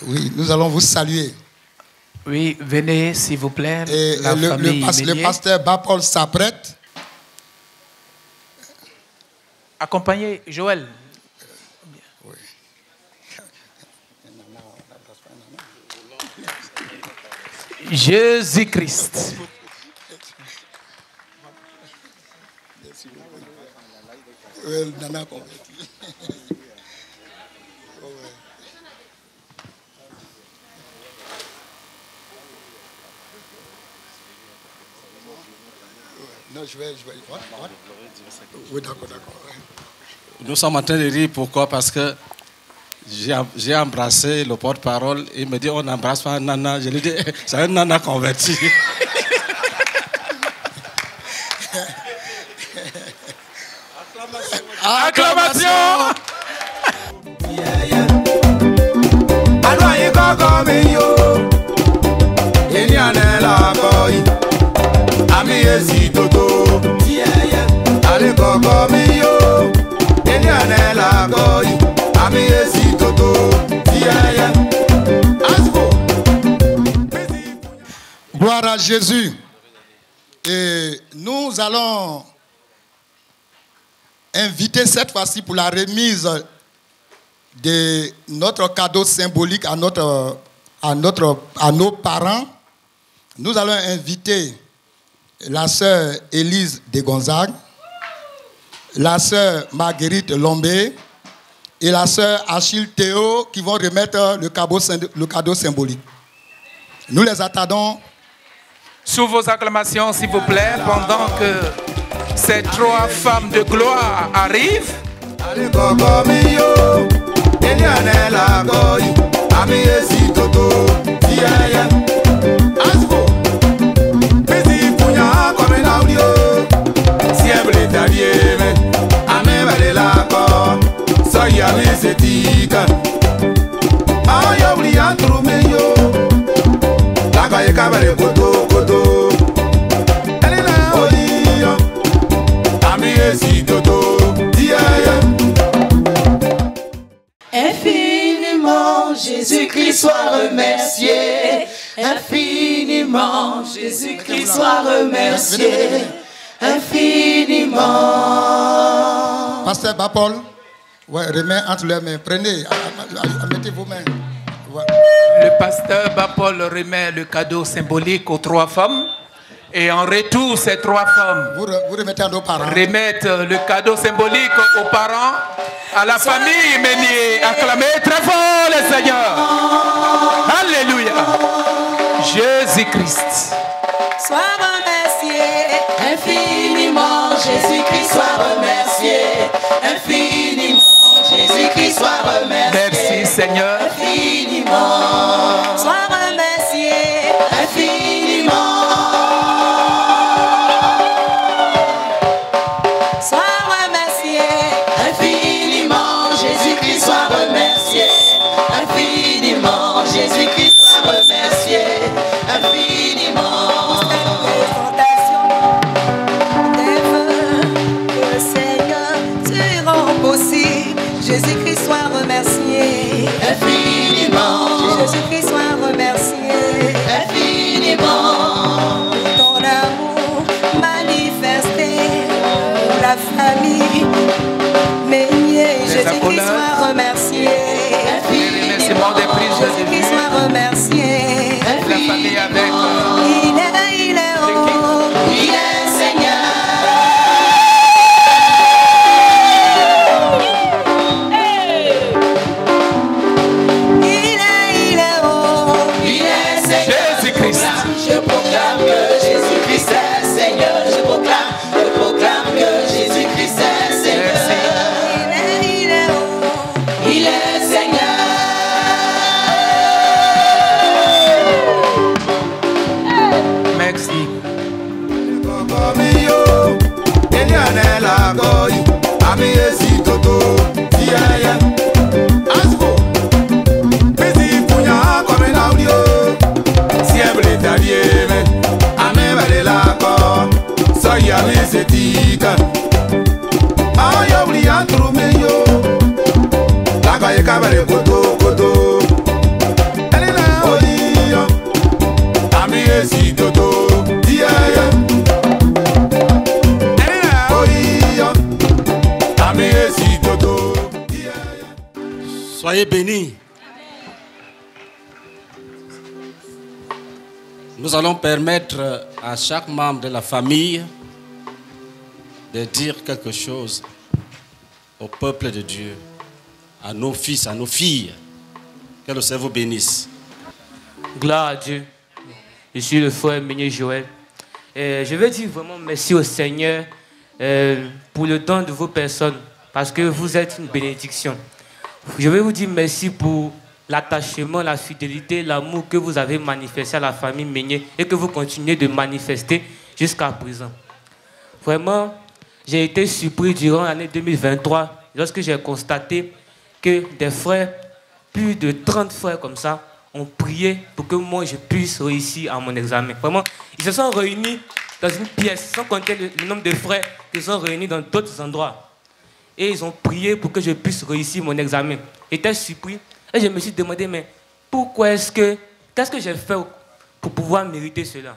Oui, nous allons vous saluer. Oui, venez s'il vous plaît. Et le pasteur Bapol s'apprête. Accompagnez Joël. Oui. Jésus-Christ. Non, je vais. Oui, d'accord. Nous sommes en train de rire. Pourquoi? Parce que j'ai embrassé le porte-parole. Il me dit on n'embrasse pas un nana. Je lui dis c'est un nana converti. Acclamation. Gloire à Jésus. Et nous allons inviter cette fois-ci pour la remise de notre cadeau symbolique à nos parents. Nous allons inviter la sœur Élise de Gonzague, la sœur Marguerite Lombé et la sœur Achille Théo qui vont remettre le cadeau symbolique. Nous les attendons. Sous vos acclamations, s'il vous plaît, pendant que ces trois femmes de gloire arrivent. Infiniment, Jésus-Christ soit remercié. Infiniment, Jésus-Christ soit remercié. Infiniment. Pasteur Bapol, ouais, remets entre leurs mains. Prenez, mettez vos mains. Ouais. Le pasteur Bapol remet le cadeau symbolique aux trois femmes. Et en retour, ces trois femmes vous remettez à nos parents. Remettent le cadeau symbolique aux parents, à la famille Ménier. Acclamez très fort le Seigneur. Alléluia. Jésus-Christ. Sois remercié. Infiniment, Jésus-Christ soit remercié. Infiniment, Jésus-Christ soit remercié. Merci Seigneur. Infiniment. Sois remercié. Infiniment. Jésus-Christ soit remercié infiniment. Des vœux que le Seigneur te rend possible. Jésus-Christ soit remercié infiniment. Jésus-Christ soit remercié remercié. Les remerciements des prises de Jésus soit remercié. la famille avec Il est oh, il est Seigneur. Il est oh, il est Seigneur. Jésus-Christ. Je proclame que Jésus-Christ est Seigneur. Je proclame que Jésus-Christ est Seigneur. Il est oh, il est Seigneur. Merci. Soyez bénis. Nous allons permettre à chaque membre de la famille de dire quelque chose au peuple de Dieu, à nos fils, à nos filles. Que le Seigneur vous bénisse. Gloire à Dieu. Je suis le frère Meunier Joël. Je veux dire vraiment merci au Seigneur pour le don de vos personnes, parce que vous êtes une bénédiction. Je veux vous dire merci pour l'attachement, la fidélité, l'amour que vous avez manifesté à la famille Meunier et que vous continuez de manifester jusqu'à présent. Vraiment, j'ai été surpris durant l'année 2023 lorsque j'ai constaté que des frères, plus de 30 frères comme ça, ont prié pour que moi je puisse réussir à mon examen. Vraiment, ils se sont réunis dans une pièce, sans compter le nombre de frères qui se sont réunis dans d'autres endroits. Et ils ont prié pour que je puisse réussir mon examen. J'étais surpris et je me suis demandé, mais pourquoi qu'est-ce que j'ai fait pour pouvoir mériter cela?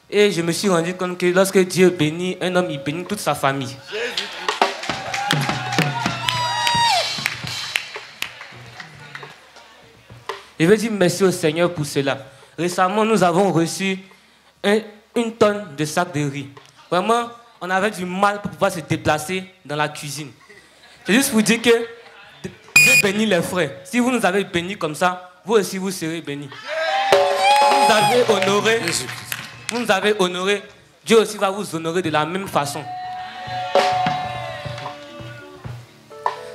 Et je me suis rendu compte que lorsque Dieu bénit un homme, il bénit toute sa famille. Je veux dire merci au Seigneur pour cela. Récemment, nous avons reçu une tonne de sacs de riz. Vraiment, on avait du mal pour pouvoir se déplacer dans la cuisine. C'est juste pour dire que Dieu bénit les frères. Si vous nous avez bénis comme ça, vous aussi vous serez bénis. Vous nous avez honorés. Vous nous avez honorés. Dieu aussi va vous honorer de la même façon.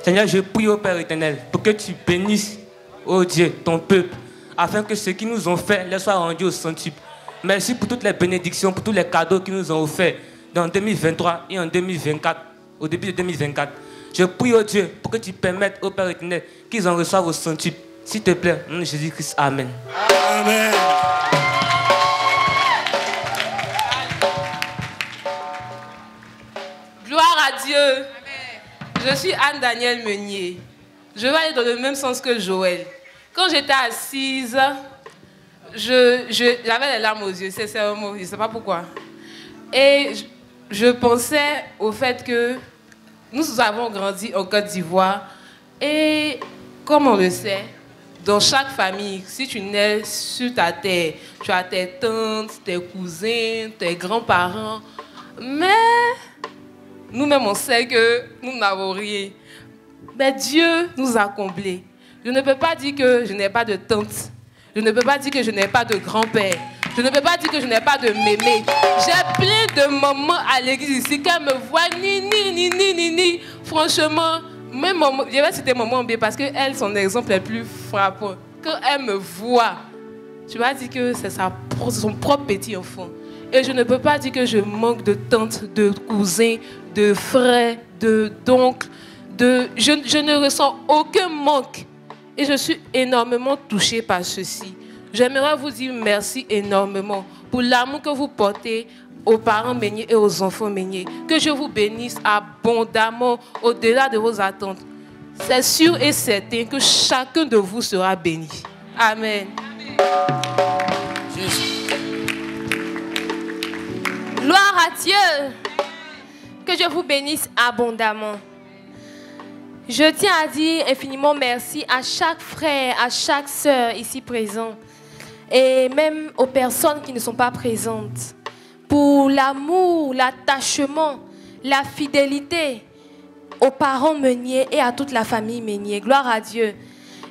Seigneur, je prie au Père éternel pour que tu bénisses, oh Dieu, ton peuple, afin que ce qu'ils nous ont fait leur soit rendu au centuple. Merci pour toutes les bénédictions, pour tous les cadeaux qu'ils nous ont offerts dans 2023 et en 2024, au début de 2024. Je prie au Dieu pour que tu permettes au Père éternel qu'ils en reçoivent au centuple. S'il te plaît, au nom de Jésus-Christ, Amen. Amen. Gloire à Dieu. Amen. Je suis Anne-Danielle Meunier. Je vais aller dans le même sens que Joël. Quand j'étais assise, j'avais les larmes aux yeux, c'est un mot, je ne sais pas pourquoi. Et je pensais au fait que nous avons grandi en Côte d'Ivoire et comme on le sait, dans chaque famille, si tu nais sur ta terre, tu as tes tantes, tes cousins, tes grands-parents, mais nous-mêmes on sait que nous n'avons rien. Mais Dieu nous a comblés. Je ne peux pas dire que je n'ai pas de tante. Je ne peux pas dire que je n'ai pas de grand-père. Je ne peux pas dire que je n'ai pas de mémé. J'ai plein de mamans à l'église ici qui me voient ni. Franchement, même maman, je vais citer maman bien parce qu'elle, son exemple est plus frappant. Quand elle me voit, tu vas dire que c'est son propre petit enfant. Et je ne peux pas dire que je manque de tantes, de cousins, de frères, d'oncles. Je ne ressens aucun manque. Et je suis énormément touchée par ceci. J'aimerais vous dire merci énormément pour l'amour que vous portez aux parents Meunier et aux enfants Meunier. Que je vous bénisse abondamment au-delà de vos attentes. C'est sûr et certain que chacun de vous sera béni. Amen. Gloire à Dieu. Que je vous bénisse abondamment. Je tiens à dire infiniment merci à chaque frère, à chaque sœur ici présent, et même aux personnes qui ne sont pas présentes, pour l'amour, l'attachement, la fidélité aux parents Meunier et à toute la famille Meunier. Gloire à Dieu.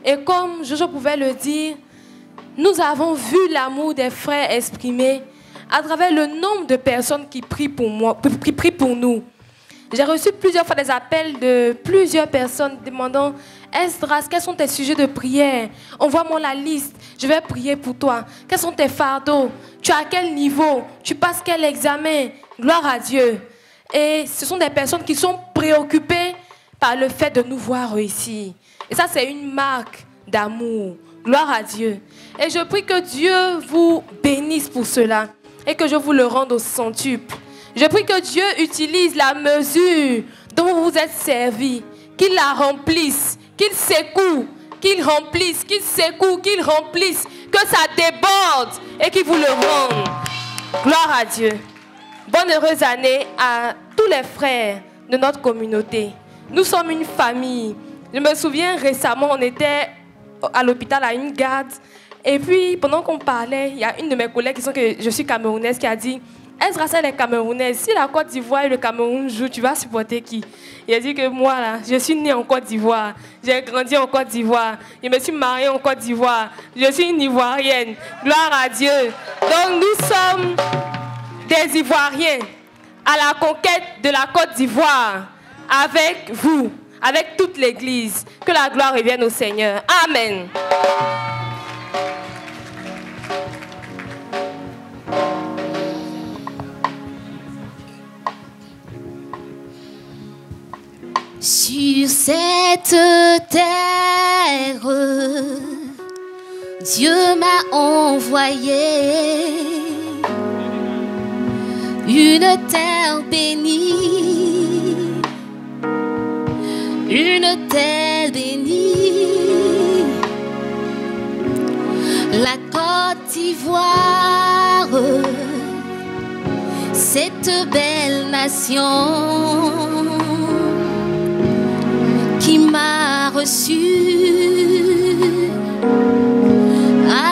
Et comme je pouvais le dire, nous avons vu l'amour des frères exprimé à travers le nombre de personnes qui prient pour moi, qui prient pour nous. J'ai reçu plusieurs fois des appels de plusieurs personnes demandant « Esdras, quels sont tes sujets de prière? Envoie-moi la liste, je vais prier pour toi. Quels sont tes fardeaux? Tu es à quel niveau? Tu passes quel examen? » Gloire à Dieu. Et ce sont des personnes qui sont préoccupées par le fait de nous voir réussir. Et ça, c'est une marque d'amour. Gloire à Dieu. Et je prie que Dieu vous bénisse pour cela et que je vous le rende au centuple. Je prie que Dieu utilise la mesure dont vous vous êtes servis, qu'il la remplisse, qu'il secoue, qu'il remplisse, qu'il secoue, qu'il remplisse, que ça déborde et qu'il vous le rende. Gloire à Dieu. Bonne heureuse année à tous les frères de notre communauté. Nous sommes une famille. Je me souviens récemment, on était à l'hôpital à une garde. Et puis, pendant qu'on parlait, il y a une de mes collègues qui sait que je suis camerounaise qui a dit « Esdras, elle est camerounaise. Si la Côte d'Ivoire et le Cameroun jouent, tu vas supporter qui ?» Il a dit que moi, là, je suis née en Côte d'Ivoire. J'ai grandi en Côte d'Ivoire. Je me suis mariée en Côte d'Ivoire. Je suis une Ivoirienne. Gloire à Dieu. Donc, nous sommes des Ivoiriens à la conquête de la Côte d'Ivoire avec vous, avec toute l'Église. Que la gloire revienne au Seigneur. Amen. Sur cette terre, Dieu m'a envoyé une terre bénie, une terre bénie, la Côte d'Ivoire, cette belle nation qui m'a reçu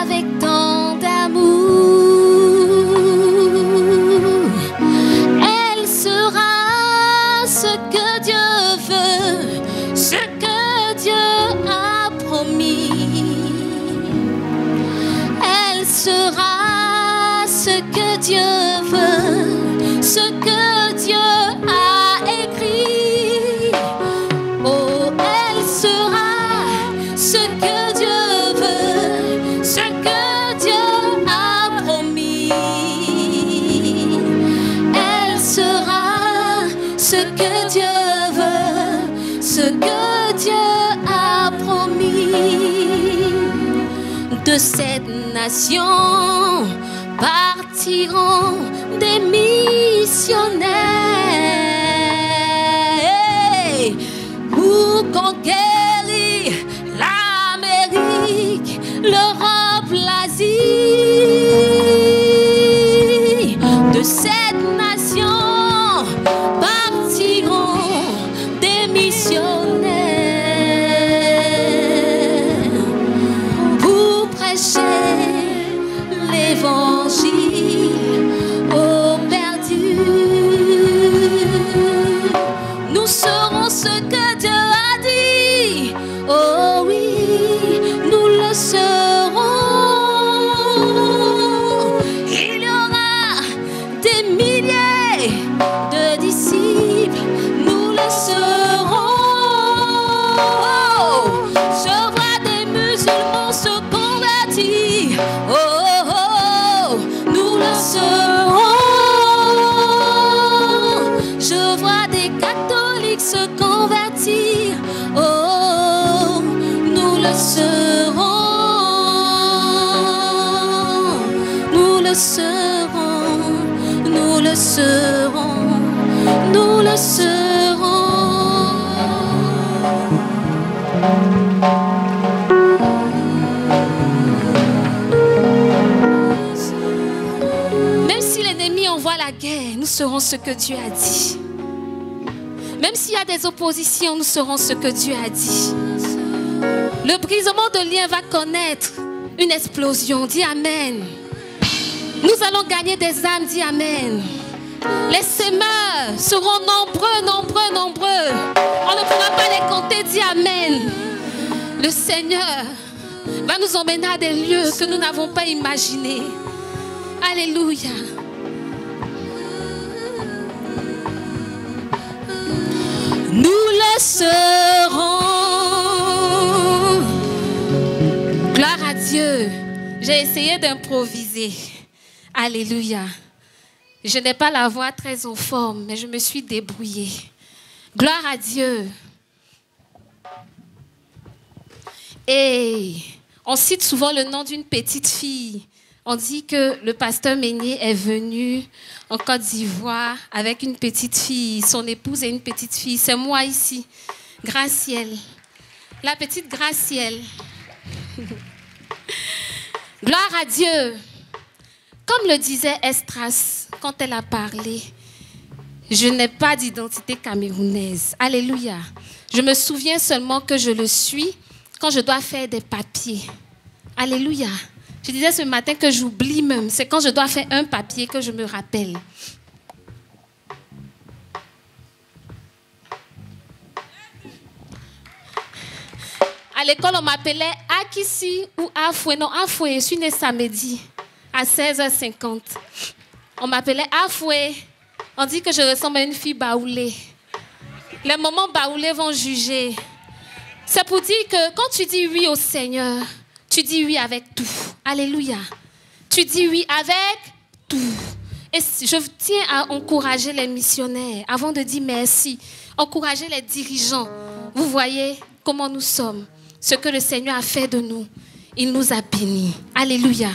avec tant d'amour. Elle sera ce que Dieu veut, ce que Dieu a promis. Elle sera ce que Dieu veut, ce que Dieu a écrit. Oh, elle sera ce que Dieu veut, ce que Dieu a promis. Elle sera ce que Dieu veut, ce que Dieu a promis. De cette nation partiront des missionnaires pour conquérir l'Amérique, l'Europe, l'Asie. De cette nation partiront des missionnaires pour prêcher l'évangile aux perdus. Nous serons ce que Dieu a dit. Oh oui, nous le serons. Il y aura des milliers de disciples. Nous le serons. Je vois des musulmans se convertir. Oh, oh, oh, nous le serons. Je vois des catholiques se convertir. Oh, nous le serons. Nous le serons. Nous le serons. Nous le serons. Même si l'ennemi envoie la guerre, nous serons ce que Dieu a dit. Même s'il y a des oppositions, nous serons ce que Dieu a dit. Le brisement de liens va connaître une explosion. Dis Amen. Nous allons gagner des âmes. Dis Amen. Les semeurs seront nombreux, nombreux, nombreux. On ne pourra pas les compter. Dis Amen. Le Seigneur va nous emmener à des lieux que nous n'avons pas imaginés. Alléluia. Nous le serons. Gloire à Dieu. J'ai essayé d'improviser. Alléluia. Je n'ai pas la voix très en forme, mais je me suis débrouillée. Gloire à Dieu. Et on cite souvent le nom d'une petite fille. On dit que le pasteur Meunier est venu en Côte d'Ivoire avec une petite fille, son épouse et une petite fille. C'est moi ici, Gracielle. La petite Gracielle. Gloire à Dieu. Comme le disait Estras quand elle a parlé, je n'ai pas d'identité camerounaise. Alléluia. Je me souviens seulement que je le suis quand je dois faire des papiers. Alléluia. Je disais ce matin que j'oublie même. C'est quand je dois faire un papier que je me rappelle. À l'école, on m'appelait Akissi ou Afoué. Non, Afoué, je suis née samedi à 16h50. On m'appelait Afoué. On dit que je ressemble à une fille baoulée. Les moments baoulés vont juger. C'est pour dire que quand tu dis oui au Seigneur, tu dis oui avec tout. Alléluia. Tu dis oui avec tout. Et je tiens à encourager les missionnaires avant de dire merci. Encourager les dirigeants. Vous voyez comment nous sommes. Ce que le Seigneur a fait de nous. Il nous a bénis. Alléluia.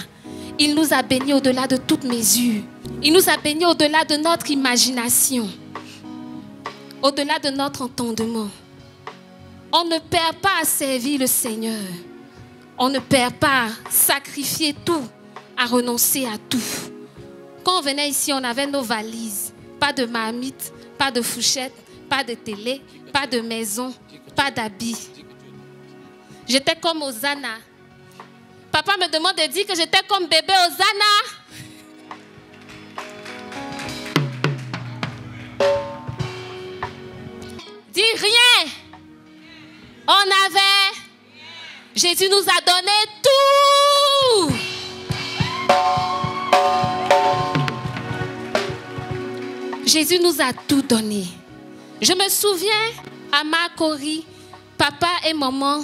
Il nous a bénis au-delà de toute mesure. Il nous a bénis au-delà de notre imagination. Au-delà de notre entendement. On ne perd pas à servir le Seigneur. On ne perd pas à sacrifier tout, à renoncer à tout. Quand on venait ici, on avait nos valises. Pas de marmite, pas de fourchette, pas de télé, pas de maison, pas d'habits. J'étais comme Hosanna. Papa me demande de dire que j'étais comme bébé Hosanna. Dis rien. On avait. Jésus nous a donné tout. Jésus nous a tout donné. Je me souviens à Makori, papa et maman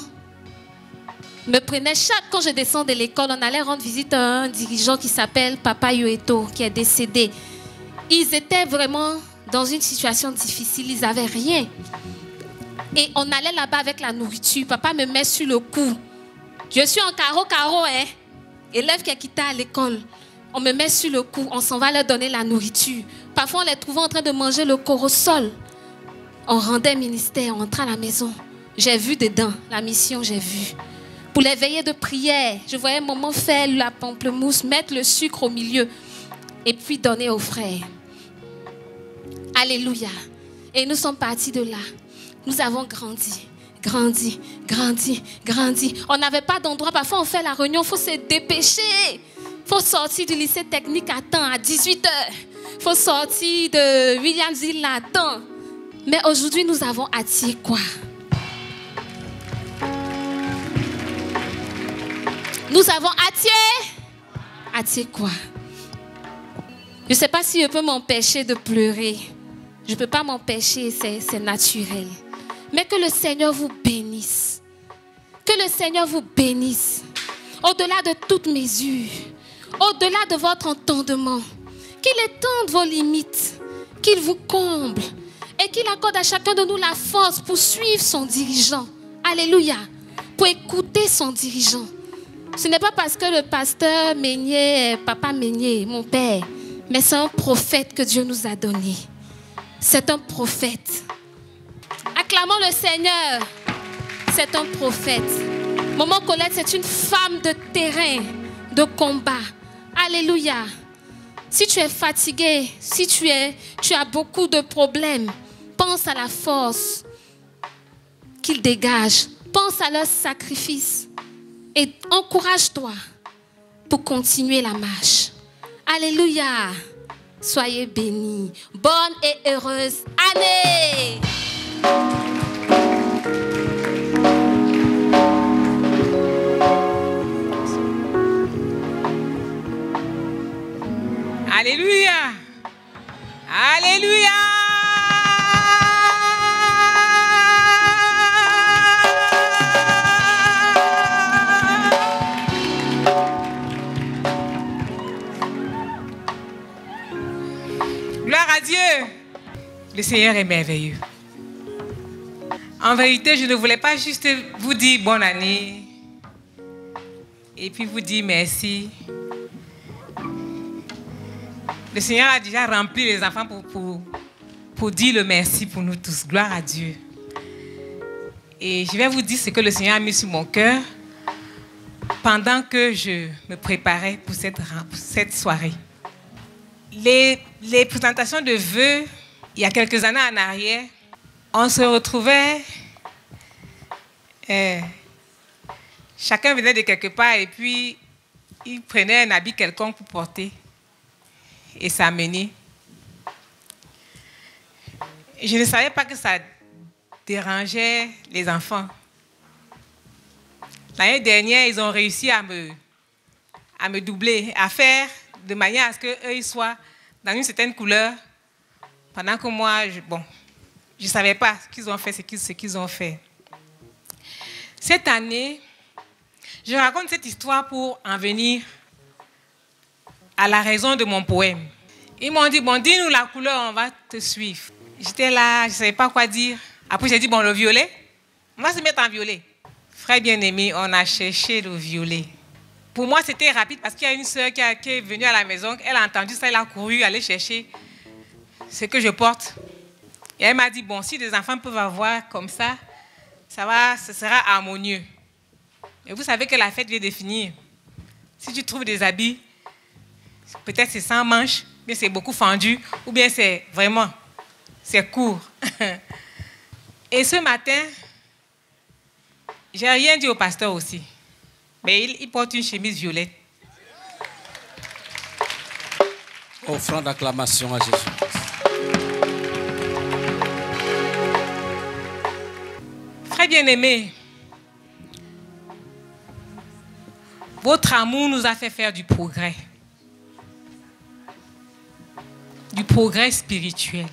me prenaient quand je descends de l'école, on allait rendre visite à un dirigeant qui s'appelle Papa Yueto, qui est décédé. Ils étaient vraiment dans une situation difficile, ils n'avaient rien. Et on allait là-bas avec la nourriture. Papa me met sur le cou. Je suis en carreau, hein. Élève qui a quitté à l'école. On me met sur le cou. On s'en va leur donner la nourriture. Parfois, on les trouvait en train de manger le corosol. On rendait ministère, on rentrait à la maison. J'ai vu dedans la mission, j'ai vu. Pour les veillées de prière, je voyais maman faire la pamplemousse, mettre le sucre au milieu et puis donner aux frères. Alléluia. Et nous sommes partis de là. Nous avons grandi. On n'avait pas d'endroit. Parfois, on fait la réunion, il faut se dépêcher. Il faut sortir du lycée technique à temps, à 18h. Il faut sortir de Williamsville à temps. Mais aujourd'hui, nous avons attiré quoi? Nous avons attiré quoi? Je ne sais pas si je peux m'empêcher de pleurer. Je ne peux pas m'empêcher, c'est naturel. Mais que le Seigneur vous bénisse. Que le Seigneur vous bénisse. Au-delà de toute mesure. Au-delà de votre entendement. Qu'il étende vos limites. Qu'il vous comble. Et qu'il accorde à chacun de nous la force pour suivre son dirigeant. Alléluia. Pour écouter son dirigeant. Ce n'est pas parce que le pasteur Meunier, papa Meunier, mon père, mais c'est un prophète que Dieu nous a donné. C'est un prophète. Acclamons le Seigneur. C'est un prophète. Maman Colette, c'est une femme de terrain, de combat. Alléluia. Si tu es fatigué, si tu as beaucoup de problèmes, pense à la force qu'ils dégagent. Pense à leur sacrifice et encourage-toi pour continuer la marche. Alléluia. Soyez bénis. Bonne et heureuse année. Alléluia. Alléluia. Gloire à Dieu. Le Seigneur est merveilleux. En vérité, je ne voulais pas juste vous dire bonne année et puis vous dire merci. Le Seigneur a déjà rempli les enfants pour dire le merci pour nous tous. Gloire à Dieu. Et je vais vous dire ce que le Seigneur a mis sur mon cœur pendant que je me préparais pour cette soirée. Les présentations de vœux, il y a quelques années en arrière, on se retrouvait, chacun venait de quelque part et puis il prenait un habit quelconque pour porter et s'amener. Je ne savais pas que ça dérangeait les enfants. L'année dernière, ils ont réussi à me doubler, à faire de manière à ce qu'eux, ils soient dans une certaine couleur, pendant que moi, je ne savais pas ce qu'ils ont fait, ce qu'ils ont fait. Cette année, je raconte cette histoire pour en venir à la raison de mon poème. Ils m'ont dit, bon, dis-nous la couleur, on va te suivre. J'étais là, je ne savais pas quoi dire. Après, j'ai dit, bon, le violet, on va se mettre en violet. Frère bien-aimé, on a cherché le violet. Pour moi, c'était rapide parce qu'il y a une sœur qui est venue à la maison, elle a entendu ça, elle a couru aller chercher ce que je porte. Et elle m'a dit, bon, si les enfants peuvent avoir comme ça, ce sera harmonieux. Et vous savez que la fête vient de finir. Si tu trouves des habits, peut-être c'est sans manches, bien c'est beaucoup fendu, ou bien c'est vraiment, c'est court. Et ce matin, j'ai rien dit au pasteur aussi. Mais il porte une chemise violette. Offrant d'acclamation à Jésus. Frère bien-aimé, votre amour nous a fait faire du progrès. Du progrès spirituel.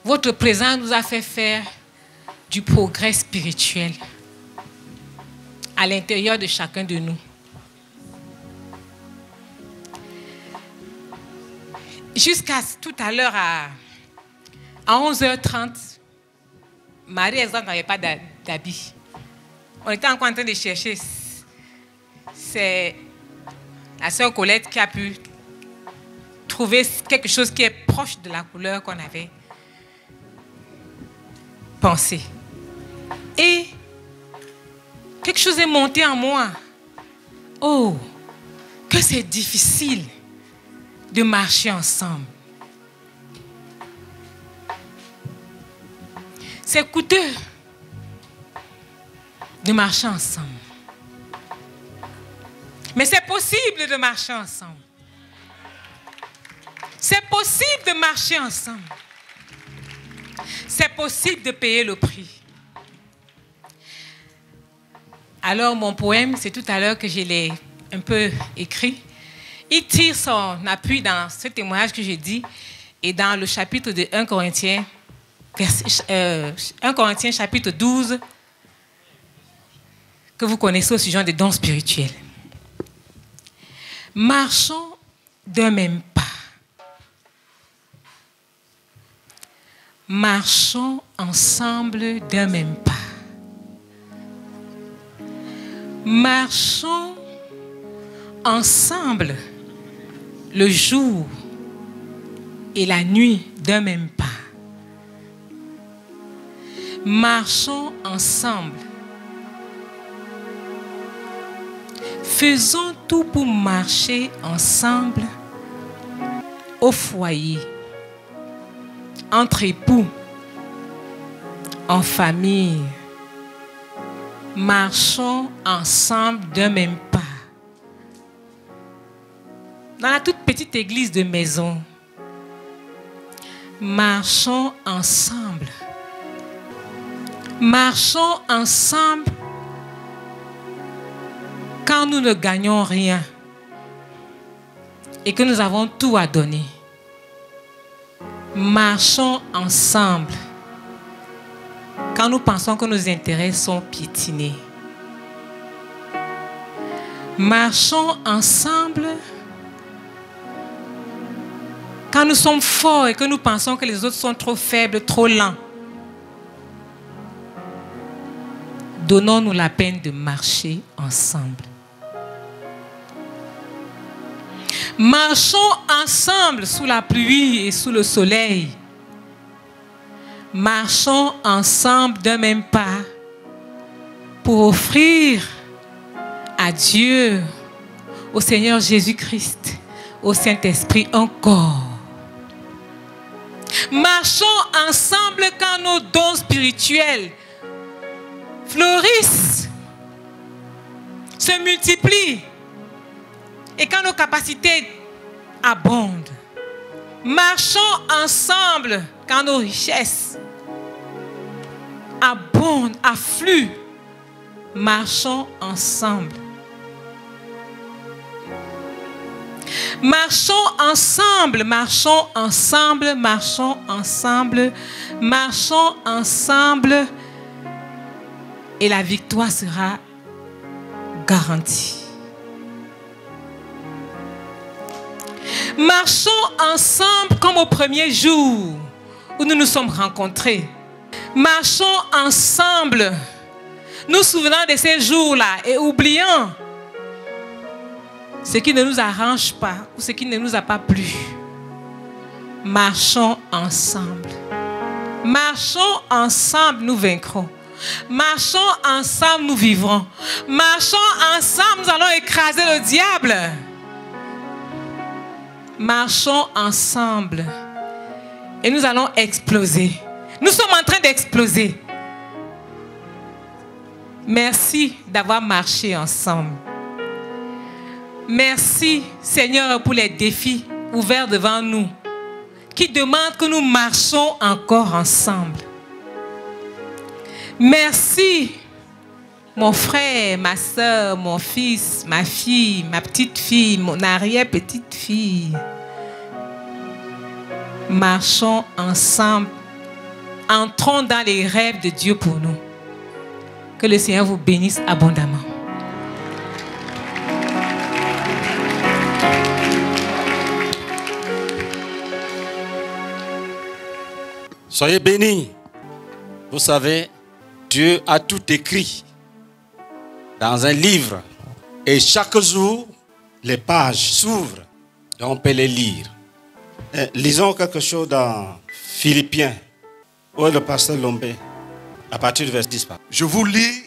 Votre présence nous a fait faire du progrès spirituel à l'intérieur de chacun de nous. Jusqu'à tout à l'heure, à 11h30, Marie-Exemple n'avait pas d'habit. On était encore en train de chercher. C'est la sœur Colette qui a pu trouver quelque chose qui est proche de la couleur qu'on avait pensé. Et quelque chose est monté en moi. Oh, que c'est difficile de marcher ensemble. C'est coûteux de marcher ensemble. Mais c'est possible de marcher ensemble. C'est possible de marcher ensemble. C'est possible de payer le prix. Alors, mon poème, c'est tout à l'heure que je l'ai un peu écrit. Il tire son appui dans ce témoignage que j'ai dit et dans le chapitre de 1 Corinthiens, 1 Corinthiens chapitre 12, que vous connaissez au sujet des dons spirituels. Marchons d'un même pas. Marchons ensemble d'un même pas. Marchons ensemble le jour et la nuit d'un même pas. Marchons ensemble. Faisons tout pour marcher ensemble au foyer, entre époux, en famille. Marchons ensemble d'un même pas. Dans la toute petite église de maison, marchons ensemble. Marchons ensemble quand nous ne gagnons rien et que nous avons tout à donner. Marchons ensemble quand nous pensons que nos intérêts sont piétinés. Marchons ensemble quand nous sommes forts et que nous pensons que les autres sont trop faibles, trop lents. Donnons-nous la peine de marcher ensemble. Marchons ensemble sous la pluie et sous le soleil. Marchons ensemble d'un même pas pour offrir à Dieu, au Seigneur Jésus-Christ, au Saint-Esprit un corps. Marchons ensemble quand nos dons spirituels fleurissent, se multiplient et quand nos capacités abondent. Marchons ensemble quand nos richesses abondent, affluent. Marchons ensemble. Marchons ensemble, marchons ensemble, marchons ensemble, marchons ensemble et la victoire sera garantie. Marchons ensemble comme au premier jour où nous nous sommes rencontrés. Marchons ensemble, nous souvenant de ces jours-là et oubliant ce qui ne nous arrange pas ou ce qui ne nous a pas plu. Marchons ensemble. Marchons ensemble, nous vaincrons. Marchons ensemble, nous vivrons. Marchons ensemble, nous allons écraser le diable. Marchons ensemble et nous allons exploser. Nous sommes en train d'exploser. Merci d'avoir marché ensemble. Merci, Seigneur, pour les défis ouverts devant nous qui demandent que nous marchons encore ensemble. Merci, mon frère, ma soeur, mon fils, ma fille, ma petite fille, mon arrière-petite fille. Marchons ensemble. Entrons dans les rêves de Dieu pour nous. Que le Seigneur vous bénisse abondamment. Soyez bénis. Vous savez, Dieu a tout écrit dans un livre. Et chaque jour, les pages s'ouvrent. Et on peut les lire. Et lisons quelque chose dans Philippiens. Où est le pasteur Lombé? À partir du verset 10. Je vous lis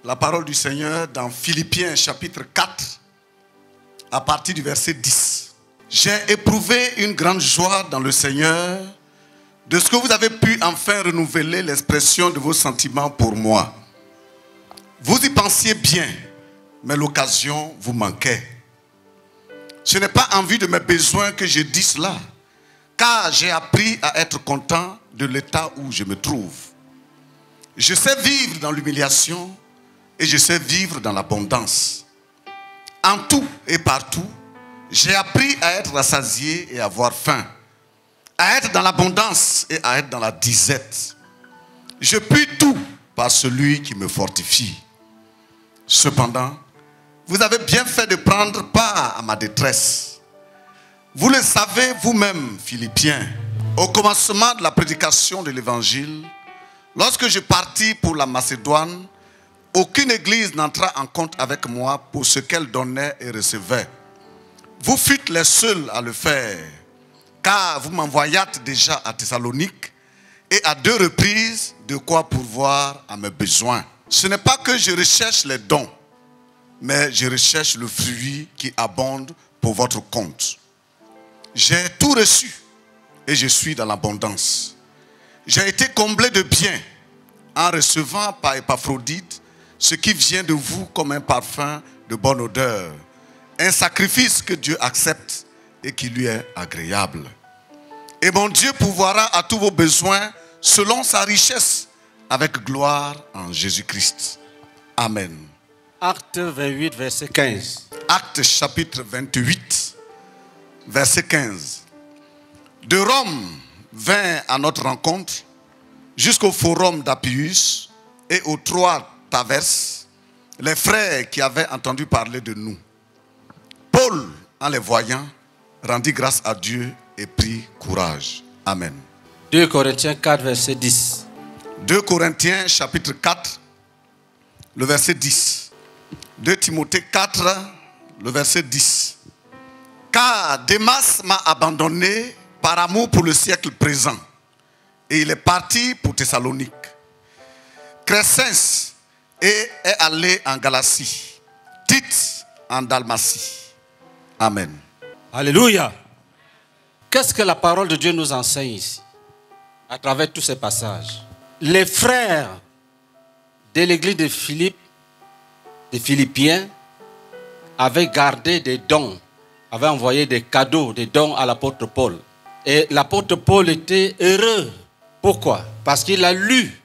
la parole du Seigneur dans Philippiens chapitre 4, à partir du verset 10. J'ai éprouvé une grande joie dans le Seigneur de ce que vous avez pu enfin renouveler l'expression de vos sentiments pour moi. Vous y pensiez bien, mais l'occasion vous manquait. Ce n'est pas en vue de mes besoins que je dis cela, car j'ai appris à être content de l'état où je me trouve. Je sais vivre dans l'humiliation et je sais vivre dans l'abondance. En tout et partout, j'ai appris à être rassasié et à avoir faim, à être dans l'abondance et à être dans la disette. Je puis tout par celui qui me fortifie. Cependant, vous avez bien fait de prendre part à ma détresse. Vous le savez vous-même, Philippiens, au commencement de la prédication de l'évangile, lorsque je partis pour la Macédoine, aucune église n'entra en compte avec moi pour ce qu'elle donnait et recevait. Vous fûtes les seuls à le faire, car vous m'envoyâtes déjà à Thessalonique et à 2 reprises de quoi pourvoir à mes besoins. Ce n'est pas que je recherche les dons, mais je recherche le fruit qui abonde pour votre compte. J'ai tout reçu et je suis dans l'abondance. j'ai été comblé de bien en recevant par Épaphrodite ce qui vient de vous comme un parfum de bonne odeur, un sacrifice que Dieu accepte et qui lui est agréable. Et mon Dieu pourvoira à tous vos besoins selon sa richesse avec gloire en Jésus-Christ. Amen. Acte 28, verset 15. Acte chapitre 28, verset 15. De Rome vint à notre rencontre jusqu'au forum d'Appius et aux 3 taverses les frères qui avaient entendu parler de nous. Paul, en les voyant, rendit grâce à Dieu et prit courage. Amen. 2 Corinthiens 4, verset 10. 2 Corinthiens chapitre 4, le verset 10. 2 Timothée 4, le verset 10. Car Démas m'a abandonné par amour pour le siècle présent, et il est parti pour Thessalonique. Crescens est allé en Galatie, Tite en Dalmatie. Amen. Alléluia. Qu'est-ce que la parole de Dieu nous enseigne ici, à travers tous ces passages? Les frères de l'église de Philippe, des Philippiens, avaient gardé des dons, avaient envoyé des cadeaux, des dons à l'apôtre Paul. Et l'apôtre Paul était heureux. Pourquoi? Parce qu'il a lu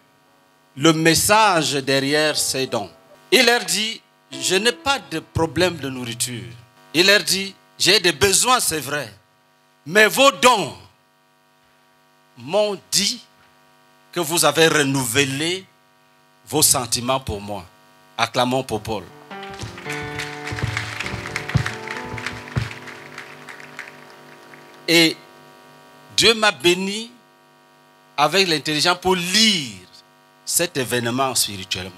le message derrière ces dons. Il leur dit, je n'ai pas de problème de nourriture. Il leur dit, j'ai des besoins, c'est vrai. Mais vos dons m'ont dit que vous avez renouvelé vos sentiments pour moi. Acclamons pour Paul. Et Dieu m'a béni avec l'intelligence pour lire cet événement spirituellement.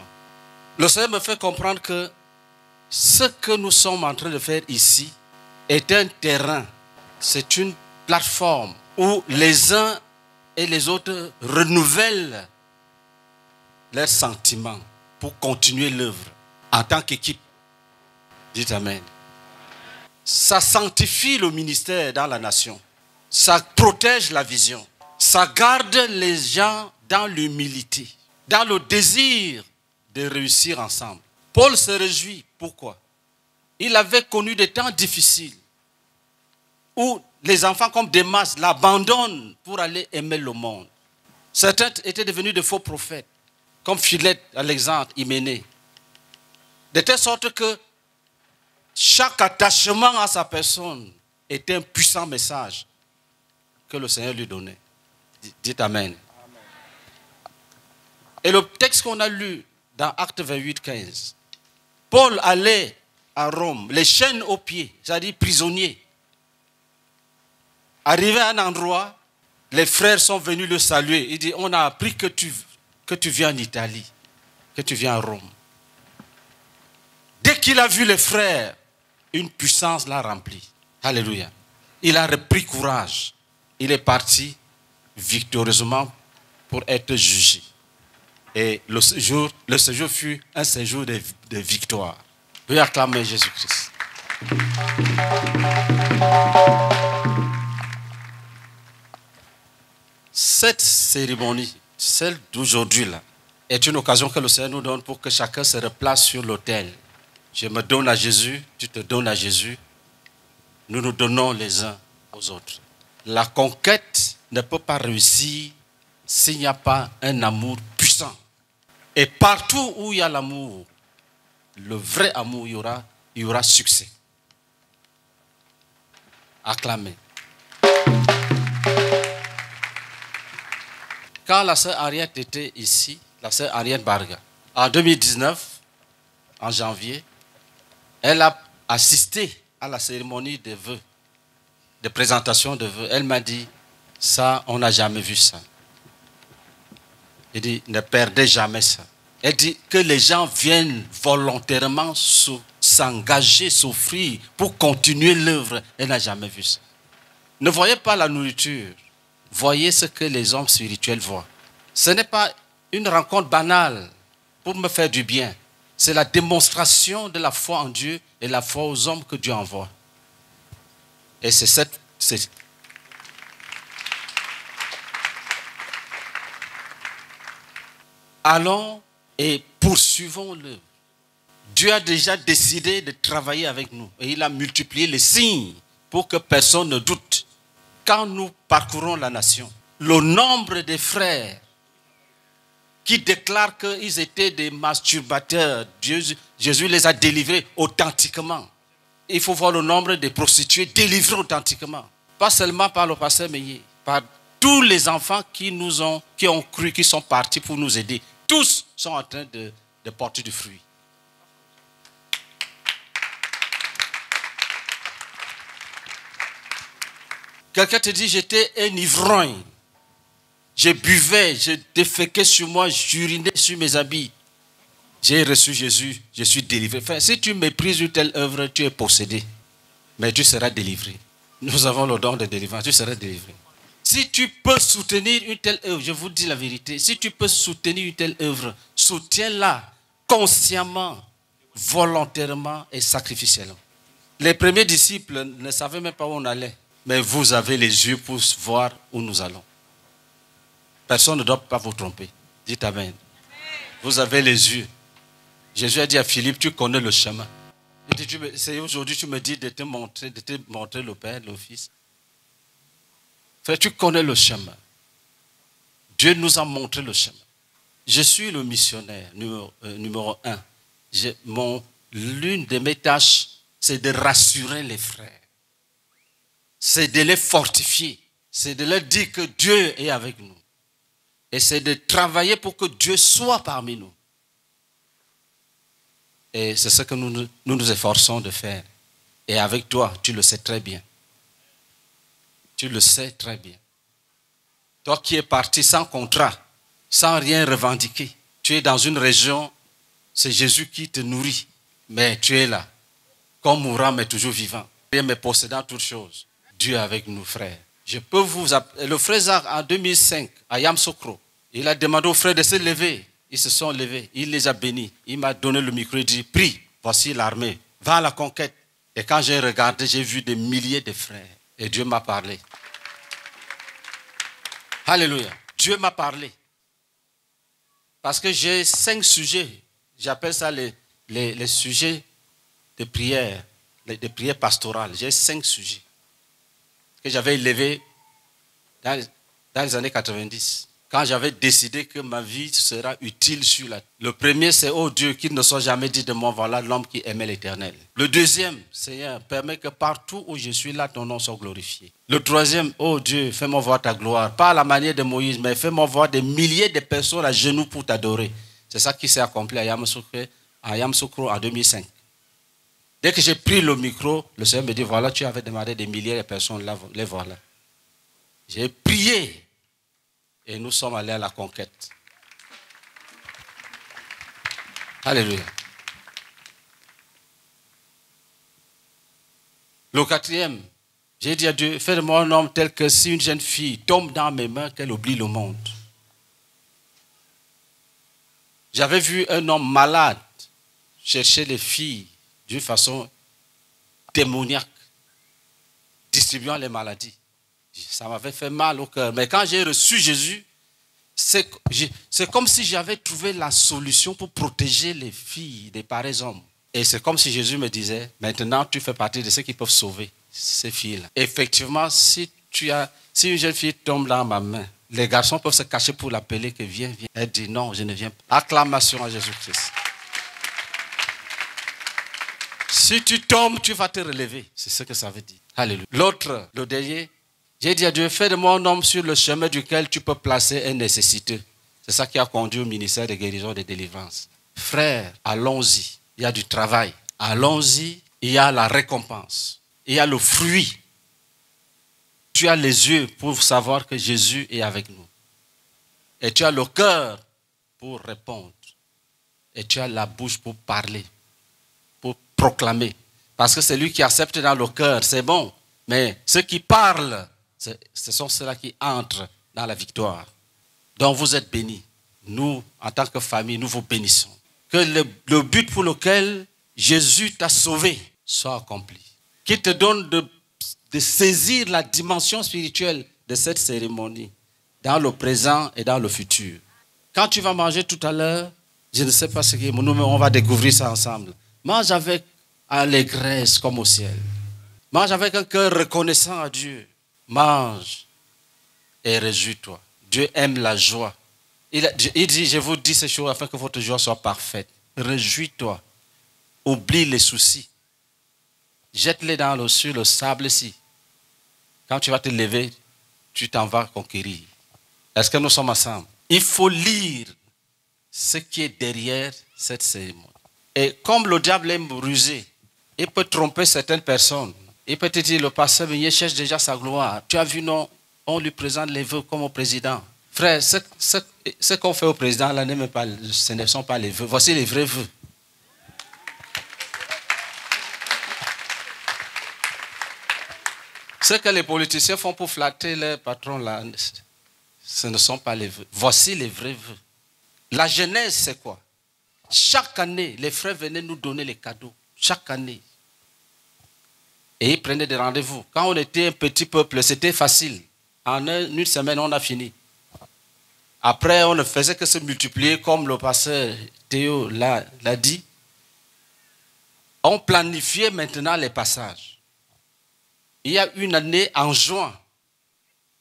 Le Seigneur me fait comprendre que ce que nous sommes en train de faire ici est un terrain, c'est une plateforme où les uns et les autres renouvellent leurs sentiments pour continuer l'œuvre en tant qu'équipe. Dites Amen. Ça sanctifie le ministère dans la nation. Ça protège la vision. Ça garde les gens dans l'humilité, dans le désir de réussir ensemble. Paul se réjouit. Pourquoi? Il avait connu des temps difficiles où les enfants comme Démas l'abandonnent pour aller aimer le monde. Certains étaient devenus de faux prophètes, comme Philette, Alexandre, Hyménée. De telle sorte que chaque attachement à sa personne était un puissant message que le Seigneur lui donnait. Dites Amen. Et le texte qu'on a lu dans Acte 28, 15. Paul allait à Rome, les chaînes aux pieds, c'est-à-dire prisonnier. Arrivé à un endroit, les frères sont venus le saluer. Il dit, on a appris que tu viens en Italie, que tu viens à Rome. Dès qu'il a vu les frères, une puissance l'a rempli. Alléluia. Il a repris courage. Il est parti victorieusement pour être jugé. Et le séjour fut un séjour de victoire. Veuillez acclamer Jésus-Christ. Cette cérémonie, celle d'aujourd'hui là, est une occasion que le Seigneur nous donne pour que chacun se replace sur l'autel. Je me donne à Jésus, tu te donnes à Jésus. Nous nous donnons les uns aux autres. La conquête ne peut pas réussir s'il n'y a pas un amour puissant. Et partout où il y a l'amour, le vrai amour, il y aura succès. Acclamez. Quand la sœur Henriette était ici, la sœur Henriette Barga, en 2019, en janvier, elle a assisté à la cérémonie de vœux, de présentation de vœux. Elle m'a dit, ça, on n'a jamais vu ça. Elle dit, ne perdez jamais ça. Elle dit que les gens viennent volontairement s'engager, s'offrir pour continuer l'œuvre. Elle n'a jamais vu ça. Ne voyez pas la nourriture. Voyez ce que les hommes spirituels voient. Ce n'est pas une rencontre banale pour me faire du bien. C'est la démonstration de la foi en Dieu et la foi aux hommes que Dieu envoie. Et allons et poursuivons-le. Dieu a déjà décidé de travailler avec nous et il a multiplié les signes pour que personne ne doute. Quand nous parcourons la nation, le nombre de frères qui déclarent qu'ils étaient des masturbateurs, Jésus les a délivrés authentiquement. Il faut voir le nombre de prostituées délivrées authentiquement. Pas seulement par le pasteur Meillet, par tous les enfants qui ont cru, qui sont partis pour nous aider. Tous sont en train de porter du fruit. Quelqu'un te dit, j'étais un ivrogne. Je buvais, je déféquais sur moi, j'urinais sur mes habits. J'ai reçu Jésus, je suis délivré. Enfin, si tu méprises une telle œuvre, tu es possédé. Mais tu seras délivré. Nous avons le don de délivrance, tu seras délivré. Si tu peux soutenir une telle œuvre, je vous dis la vérité, si tu peux soutenir une telle œuvre, soutiens-la consciemment, volontairement et sacrificiellement. Les premiers disciples ne savaient même pas où on allait. Mais vous avez les yeux pour voir où nous allons. Personne ne doit pas vous tromper. Dites Amen. Vous avez les yeux. Jésus a dit à Philippe, tu connais le chemin. Aujourd'hui, tu me dis de te montrer le Père, le Fils. Frère, tu connais le chemin. Dieu nous a montré le chemin. Je suis le missionnaire numéro 1. L'une de mes tâches, c'est de rassurer les frères. C'est de les fortifier. C'est de leur dire que Dieu est avec nous. Et c'est de travailler pour que Dieu soit parmi nous. Et c'est ce que nous efforçons de faire. Et avec toi, tu le sais très bien. Tu le sais très bien. Toi qui es parti sans contrat, sans rien revendiquer. Tu es dans une région, c'est Jésus qui te nourrit. Mais tu es là, comme mourant mais toujours vivant. Mais possédant toutes choses. Dieu est avec nous, frères. Je peux vous appeler. Le frère Zach, en 2005, à Yamsokro, il a demandé aux frères de se lever. Ils se sont levés. Il les a bénis. Il m'a donné le micro. Il dit, prie, voici l'armée. Va à la conquête. Et quand j'ai regardé, j'ai vu des milliers de frères. Et Dieu m'a parlé. Alléluia. Dieu m'a parlé. Parce que j'ai 5 sujets. J'appelle ça les sujets de prière. De prière pastorale. J'ai 5 sujets que j'avais élevé dans les années 90, quand j'avais décidé que ma vie sera utile sur la terre. Le premier, c'est, oh Dieu, qu'il ne soit jamais dit de moi, voilà l'homme qui aimait l'Éternel. Le deuxième, Seigneur, permets que partout où je suis là, ton nom soit glorifié. Le troisième, oh Dieu, fais-moi voir ta gloire. Pas à la manière de Moïse, mais fais-moi voir des milliers de personnes à genoux pour t'adorer. C'est ça qui s'est accompli à Yamsokro en 2005. Dès que j'ai pris le micro, le Seigneur me dit, voilà, tu avais demandé des milliers de personnes, là, les voilà. J'ai prié et nous sommes allés à la conquête. Alléluia. Le quatrième, j'ai dit à Dieu, fais de moi un homme tel que si une jeune fille tombe dans mes mains, qu'elle oublie le monde. J'avais vu un homme malade chercher les filles d'une façon démoniaque, distribuant les maladies. Ça m'avait fait mal au cœur. Mais quand j'ai reçu Jésus, c'est comme si j'avais trouvé la solution pour protéger les filles des pareils hommes. Et c'est comme si Jésus me disait, maintenant tu fais partie de ceux qui peuvent sauver ces filles-là. Effectivement, si une jeune fille tombe dans ma main, les garçons peuvent se cacher pour l'appeler que viens. Elle dit non, je ne viens pas. Acclamation à Jésus-Christ. Si tu tombes, tu vas te relever. C'est ce que ça veut dire. Alléluia. L'autre, le dernier, j'ai dit à Dieu, fais de moi un homme sur le chemin duquel tu peux placer un nécessiteux. C'est ça qui a conduit au ministère de guérison et de délivrance. Frère, allons-y. Il y a du travail. Allons-y. Il y a la récompense. Il y a le fruit. Tu as les yeux pour savoir que Jésus est avec nous. Et tu as le cœur pour répondre. Et tu as la bouche pour parler. Pour proclamer. Parce que c'est lui qui accepte dans le cœur, c'est bon. Mais ceux qui parlent, ce sont ceux-là qui entrent dans la victoire. Donc vous êtes bénis. Nous, en tant que famille, nous vous bénissons. Que le but pour lequel Jésus t'a sauvé soit accompli. Qu'il te donne de saisir la dimension spirituelle de cette cérémonie dans le présent et dans le futur. Quand tu vas manger tout à l'heure, je ne sais pas ce qui est, nous, on va découvrir ça ensemble. Mange avec allégresse comme au ciel. Mange avec un cœur reconnaissant à Dieu. Mange et réjouis-toi. Dieu aime la joie. Il dit, je vous dis ces choses afin que votre joie soit parfaite. Réjouis-toi. Oublie les soucis. Jette-les sur le sable ici. Quand tu vas te lever, tu t'en vas conquérir. Est-ce que nous sommes ensemble? Il faut lire ce qui est derrière cette cérémonie. Et comme le diable aime rusé, il peut tromper certaines personnes. Il peut te dire, le pasteur Meunier cherche déjà sa gloire. Tu as vu, non? On lui présente les vœux comme au président. Frère, ce qu'on fait au président, là, ce ne sont pas les vœux. Voici les vrais vœux. Ce que les politiciens font pour flatter leur patron, là, ce ne sont pas les vœux. Voici les vrais vœux. La Genèse, c'est quoi? Chaque année, les frères venaient nous donner les cadeaux. Chaque année. Et ils prenaient des rendez-vous. Quand on était un petit peuple, c'était facile. En une semaine, on a fini. Après, on ne faisait que se multiplier, comme le pasteur Théo l'a dit. On planifiait maintenant les passages. Il y a une année, en juin,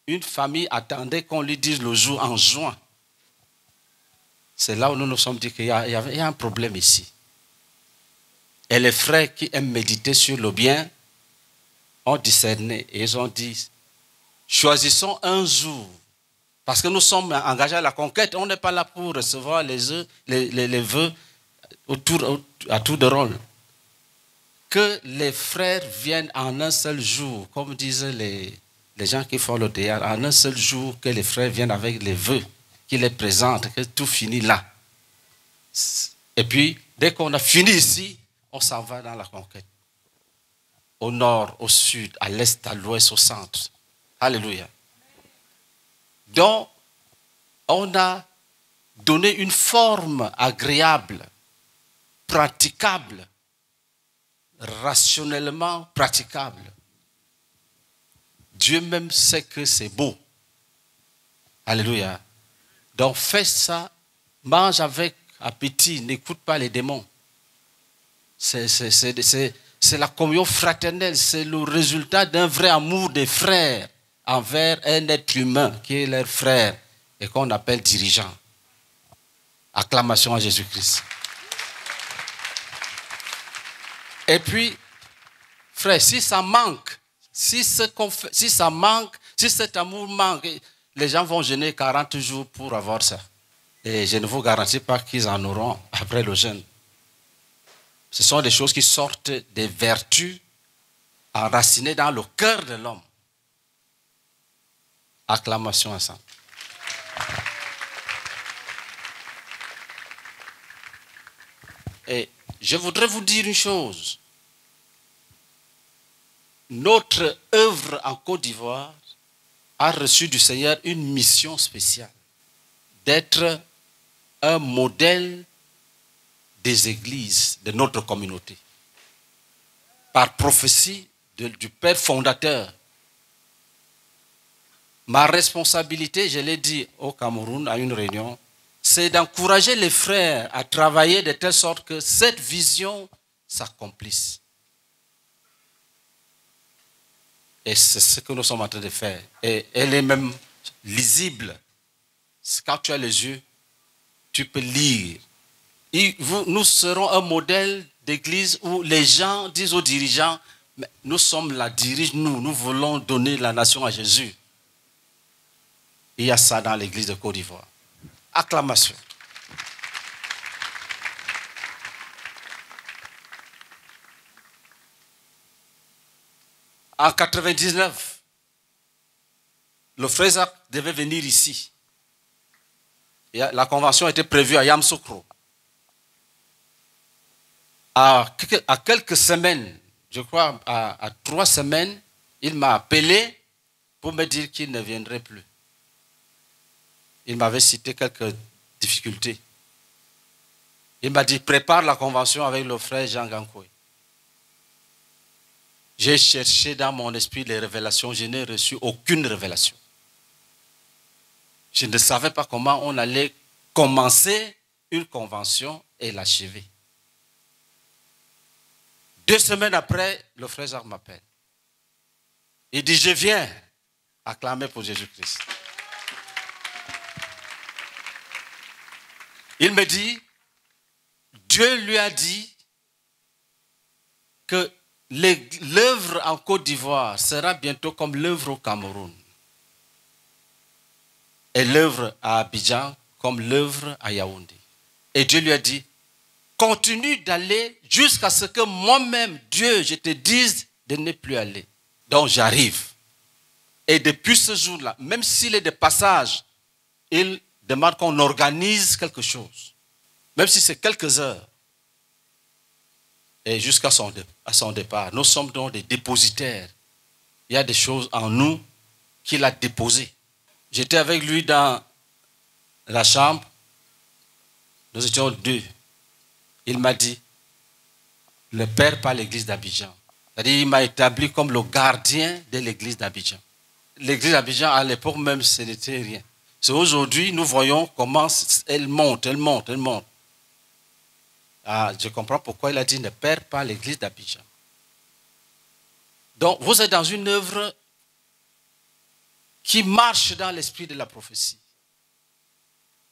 une famille attendait qu'on lui dise le jour en juin. C'est là où nous nous sommes dit qu'il y a un problème ici. Et les frères qui aiment méditer sur le bien ont discerné et ils ont dit, choisissons un jour. Parce que nous sommes engagés à la conquête. On n'est pas là pour recevoir les vœux à tour de rôle. Que les frères viennent en un seul jour, comme disent les gens qui font le théâtre, en un seul jour, que les frères viennent avec les vœux, qu'ils les présentent, que tout finit là. Et puis, dès qu'on a fini ici, on s'en va dans la conquête. Au nord, au sud, à l'est, à l'ouest, au centre. Alléluia. Donc, on a donné une forme agréable, praticable, rationnellement praticable. Dieu même sait que c'est beau. Alléluia. Donc fais ça, mange avec appétit, n'écoute pas les démons. C'est la communion fraternelle, c'est le résultat d'un vrai amour des frères envers un être humain qui est leur frère et qu'on appelle dirigeant. Acclamation à Jésus-Christ. Et puis, frère, si ça manque, si ça manque, si cet amour manque, les gens vont jeûner 40 jours pour avoir ça. Et je ne vous garantis pas qu'ils en auront après le jeûne. Ce sont des choses qui sortent des vertus enracinées dans le cœur de l'homme. Acclamation ensemble. Et je voudrais vous dire une chose. Notre œuvre en Côte d'Ivoire a reçu du Seigneur une mission spéciale. D'être un modèle des églises de notre communauté. Par prophétie du Père fondateur. Ma responsabilité, je l'ai dit au Cameroun à une réunion, c'est d'encourager les frères à travailler de telle sorte que cette vision s'accomplisse. Et c'est ce que nous sommes en train de faire. Et elle est même lisible. Quand tu as les yeux, tu peux lire. Nous serons un modèle d'église où les gens disent aux dirigeants, mais nous sommes la dirige, nous voulons donner la nation à Jésus. Il y a ça dans l'église de Côte d'Ivoire. Acclamation. En 1999, le frère Zach devait venir ici. Et la convention était prévue à Yamoussoukro. À quelques semaines, je crois à 3 semaines, il m'a appelé pour me dire qu'il ne viendrait plus. Il m'avait cité quelques difficultés. Il m'a dit, prépare la convention avec le frère Jean Gankoué. J'ai cherché dans mon esprit les révélations, je n'ai reçu aucune révélation. Je ne savais pas comment on allait commencer une convention et l'achever. 2 semaines après, le frère Jacques m'appelle. Il dit, je viens acclamer pour Jésus-Christ. Il me dit, Dieu lui a dit que l'œuvre en Côte d'Ivoire sera bientôt comme l'œuvre au Cameroun. Et l'œuvre à Abidjan comme l'œuvre à Yaoundé. Et Dieu lui a dit, continue d'aller jusqu'à ce que moi-même, Dieu, je te dise de ne plus aller. Donc j'arrive. Et depuis ce jour-là, même s'il est de passage, il demande qu'on organise quelque chose. Même si c'est quelques heures. Et jusqu'à son départ, nous sommes donc des dépositaires. Il y a des choses en nous qu'il a déposées. J'étais avec lui dans la chambre. Nous étions 2. Il m'a dit, le père par l'église d'Abidjan. C'est-à-dire, il m'a établi comme le gardien de l'église d'Abidjan. L'église d'Abidjan, à l'époque même, ce n'était rien. C'est aujourd'hui, nous voyons comment elle monte, elle monte, elle monte. Ah, je comprends pourquoi il a dit, ne perds pas l'église d'Abidjan. Donc, vous êtes dans une œuvre qui marche dans l'esprit de la prophétie.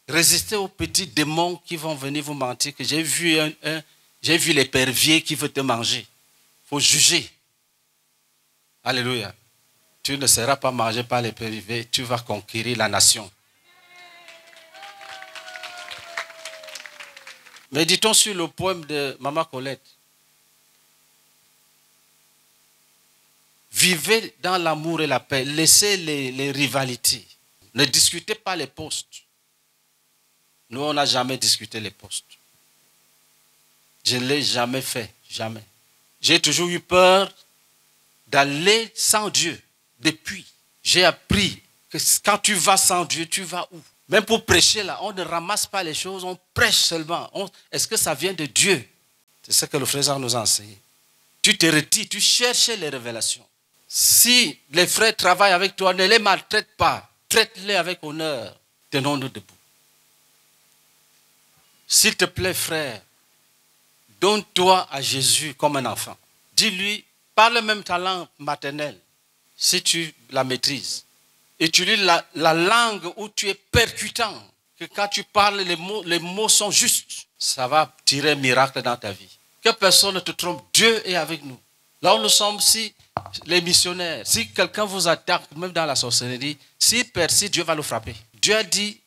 Résistez aux petits démons qui vont venir vous mentir que j'ai vu l'épervier qui veut te manger. Il faut juger. Alléluia. Tu ne seras pas mangé par l'épervier, tu vas conquérir la nation. Méditons sur le poème de Maman Colette. Vivez dans l'amour et la paix. Laissez les rivalités. Ne discutez pas les postes. Nous, on n'a jamais discuté les postes. Je ne l'ai jamais fait. Jamais. J'ai toujours eu peur d'aller sans Dieu. Depuis, j'ai appris que quand tu vas sans Dieu, tu vas où? Même pour prêcher, là, on ne ramasse pas les choses, on prêche seulement. Est-ce que ça vient de Dieu? C'est ce que le frère Jean nous a enseigné. Tu te retires, tu cherches les révélations. Si les frères travaillent avec toi, ne les maltraite pas. Traite-les avec honneur. Tenons-nous debout. S'il te plaît, frère, donne-toi à Jésus comme un enfant. Dis-lui, parle même ta langue maternelle, si tu la maîtrises. Utilise la langue où tu es percutant, que quand tu parles, les mots sont justes. Ça va tirer un miracle dans ta vie. Que personne ne te trompe, Dieu est avec nous. Là où nous sommes, si les missionnaires, si quelqu'un vous attaque, même dans la sorcellerie, s'il persiste, Dieu va le frapper. Dieu a dit,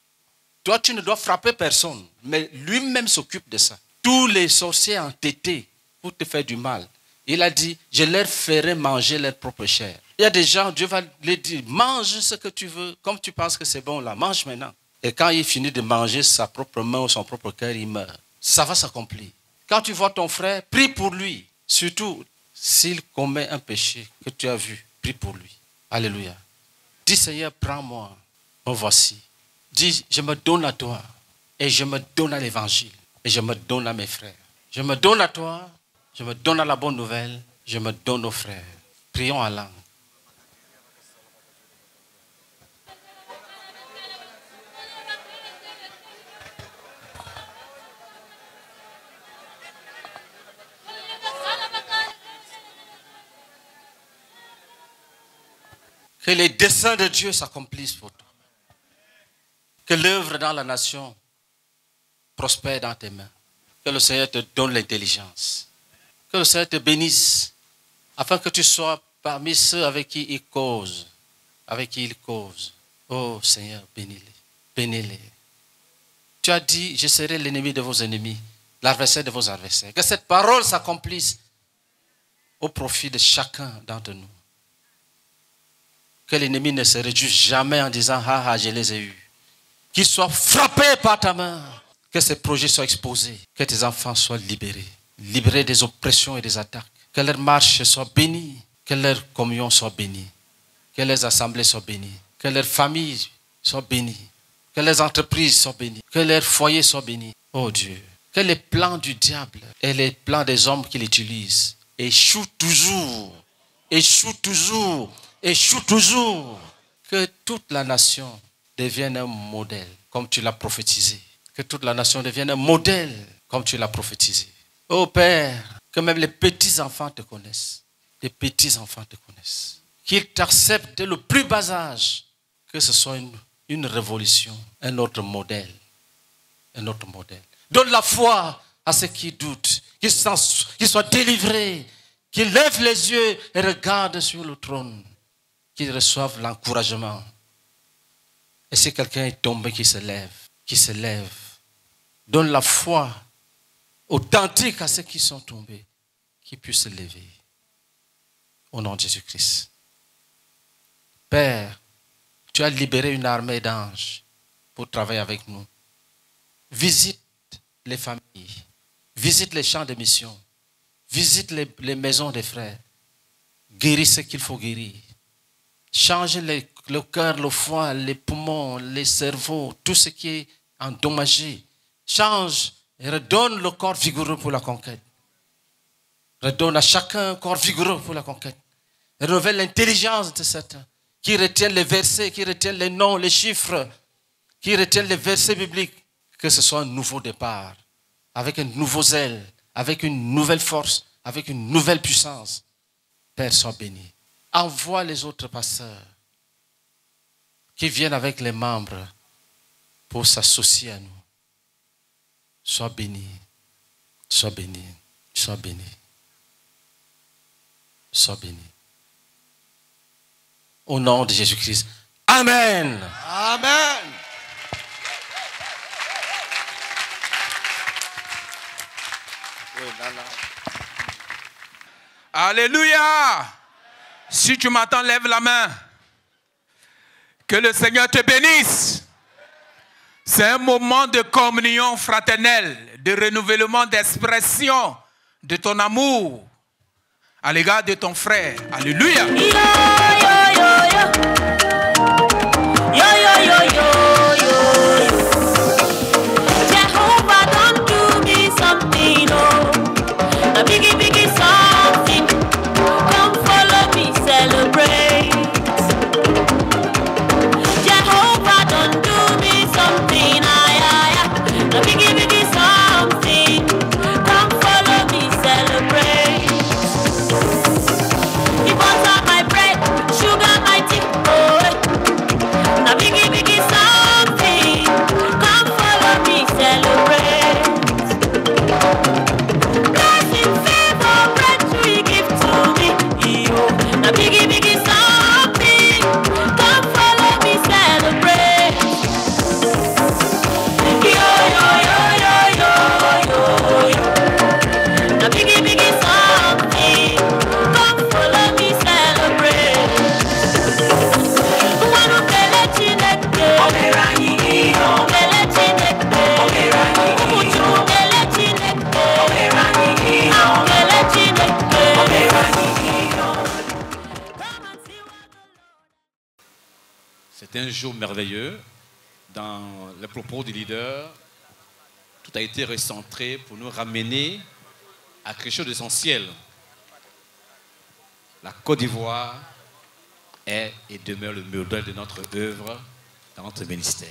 toi tu ne dois frapper personne, mais lui-même s'occupe de ça. Tous les sorciers entêtés pour te faire du mal, il a dit, je leur ferai manger leur propre chair. Il y a des gens, Dieu va leur dire, mange ce que tu veux, comme tu penses que c'est bon là, mange maintenant. Et quand il finit de manger sa propre main ou son propre cœur, il meurt. Ça va s'accomplir. Quand tu vois ton frère, prie pour lui. Surtout, s'il commet un péché que tu as vu, prie pour lui. Alléluia. Dis, Seigneur, prends-moi, me voici. Dis, je me donne à toi et je me donne à l'évangile et je me donne à mes frères. Je me donne à toi, je me donne à la bonne nouvelle, je me donne aux frères. Prions en langue. Que les desseins de Dieu s'accomplissent pour toi. Que l'œuvre dans la nation prospère dans tes mains. Que le Seigneur te donne l'intelligence. Que le Seigneur te bénisse. Afin que tu sois parmi ceux avec qui il cause. Avec qui il cause. Oh Seigneur, bénis-les. Bénis-les. Tu as dit, je serai l'ennemi de vos ennemis. L'adversaire de vos adversaires. Que cette parole s'accomplisse au profit de chacun d'entre nous. Que l'ennemi ne se réjouisse jamais en disant, ah, je les ai eus. Qu'ils soient frappés par ta main. Que ces projets soient exposés. Que tes enfants soient libérés. Libérés des oppressions et des attaques. Que leur marche soit bénie. Que leur communion soit bénie. Que les assemblées soient bénies. Que leurs familles soient bénies. Que les entreprises soient bénies. Que leurs foyers soient bénis. Oh Dieu. Que les plans du diable et les plans des hommes qu'il utilise échouent toujours. Échouent toujours. Échoue toujours. Que toute la nation devienne un modèle, comme tu l'as prophétisé. Que toute la nation devienne un modèle, comme tu l'as prophétisé. Oh Père, que même les petits-enfants te connaissent. Les petits-enfants te connaissent. Qu'ils t'acceptent dès le plus bas âge. Que ce soit une révolution, un autre modèle. Un autre modèle. Donne la foi à ceux qui doutent, qu'ils soient délivrés, qu'ils lèvent les yeux et regardent sur le trône, qu'ils reçoivent l'encouragement. Et si quelqu'un est tombé, qui se lève. Donne la foi authentique à ceux qui sont tombés, qui puissent se lever. Au nom de Jésus-Christ. Père, tu as libéré une armée d'anges pour travailler avec nous. Visite les familles, visite les champs de mission, visite les maisons des frères, guéris ce qu'il faut guérir. Change le cœur, le foie, les poumons, les cerveaux, tout ce qui est endommagé. Change et redonne le corps vigoureux pour la conquête. Redonne à chacun un corps vigoureux pour la conquête. Renouvelle l'intelligence de certains qui retiennent les versets, qui retiennent les noms, les chiffres, qui retiennent les versets bibliques. Que ce soit un nouveau départ, avec un nouveau zèle, avec une nouvelle force, avec une nouvelle puissance. Père, sois béni. Envoie les autres pasteurs qui viennent avec les membres pour s'associer à nous. Sois béni, sois béni, sois béni, sois béni. Au nom de Jésus-Christ. Amen. Amen. Alléluia. Si tu m'entends, lève la main. Que le Seigneur te bénisse. C'est un moment de communion fraternelle, de renouvellement d'expression de ton amour à l'égard de ton frère. Alléluia. Jehovah, don't do me something, oh. A biggie, biggie something. Come follow me, celebrate. Jehovah, don't do me something, a biggie, biggie something. Come follow me, celebrate. He butter my bread, sugar my tea, oh. A biggie, biggie something. Come follow me, celebrate. Blessing, favor, breakthrough he give to me. A biggie, biggie something. Come follow me, celebrate. Yo, yo, yo, yo, yo, yo, yo. A biggie, biggie something. Come follow me, celebrate. Wanu kele chineke, omerani iyo. Kele chineke, omerani iyo. Umuchu kele chineke, omerani iyo. Kele chineke, omerani iyo. C'est un jour merveilleux. Dans les propos du leader, tout a été recentré pour nous ramener à quelque chose d'essentiel. La Côte d'Ivoire est et demeure le modèle de notre œuvre dans notre ministère.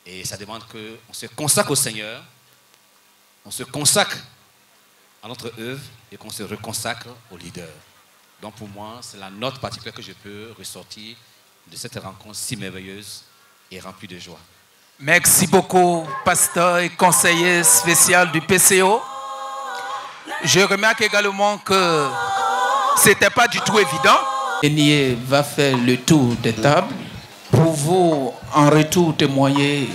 Et ça demande qu'on se consacre au Seigneur, on se consacre à notre œuvre et qu'on se reconsacre au leader. Donc pour moi, c'est la note particulière que je peux ressortir de cette rencontre si merveilleuse et remplie de joie. Merci beaucoup, pasteur et conseiller spécial du PCO. Je remarque également que ce n'était pas du tout évident. Bénier va faire le tour des tables pour vous, en retour, témoigner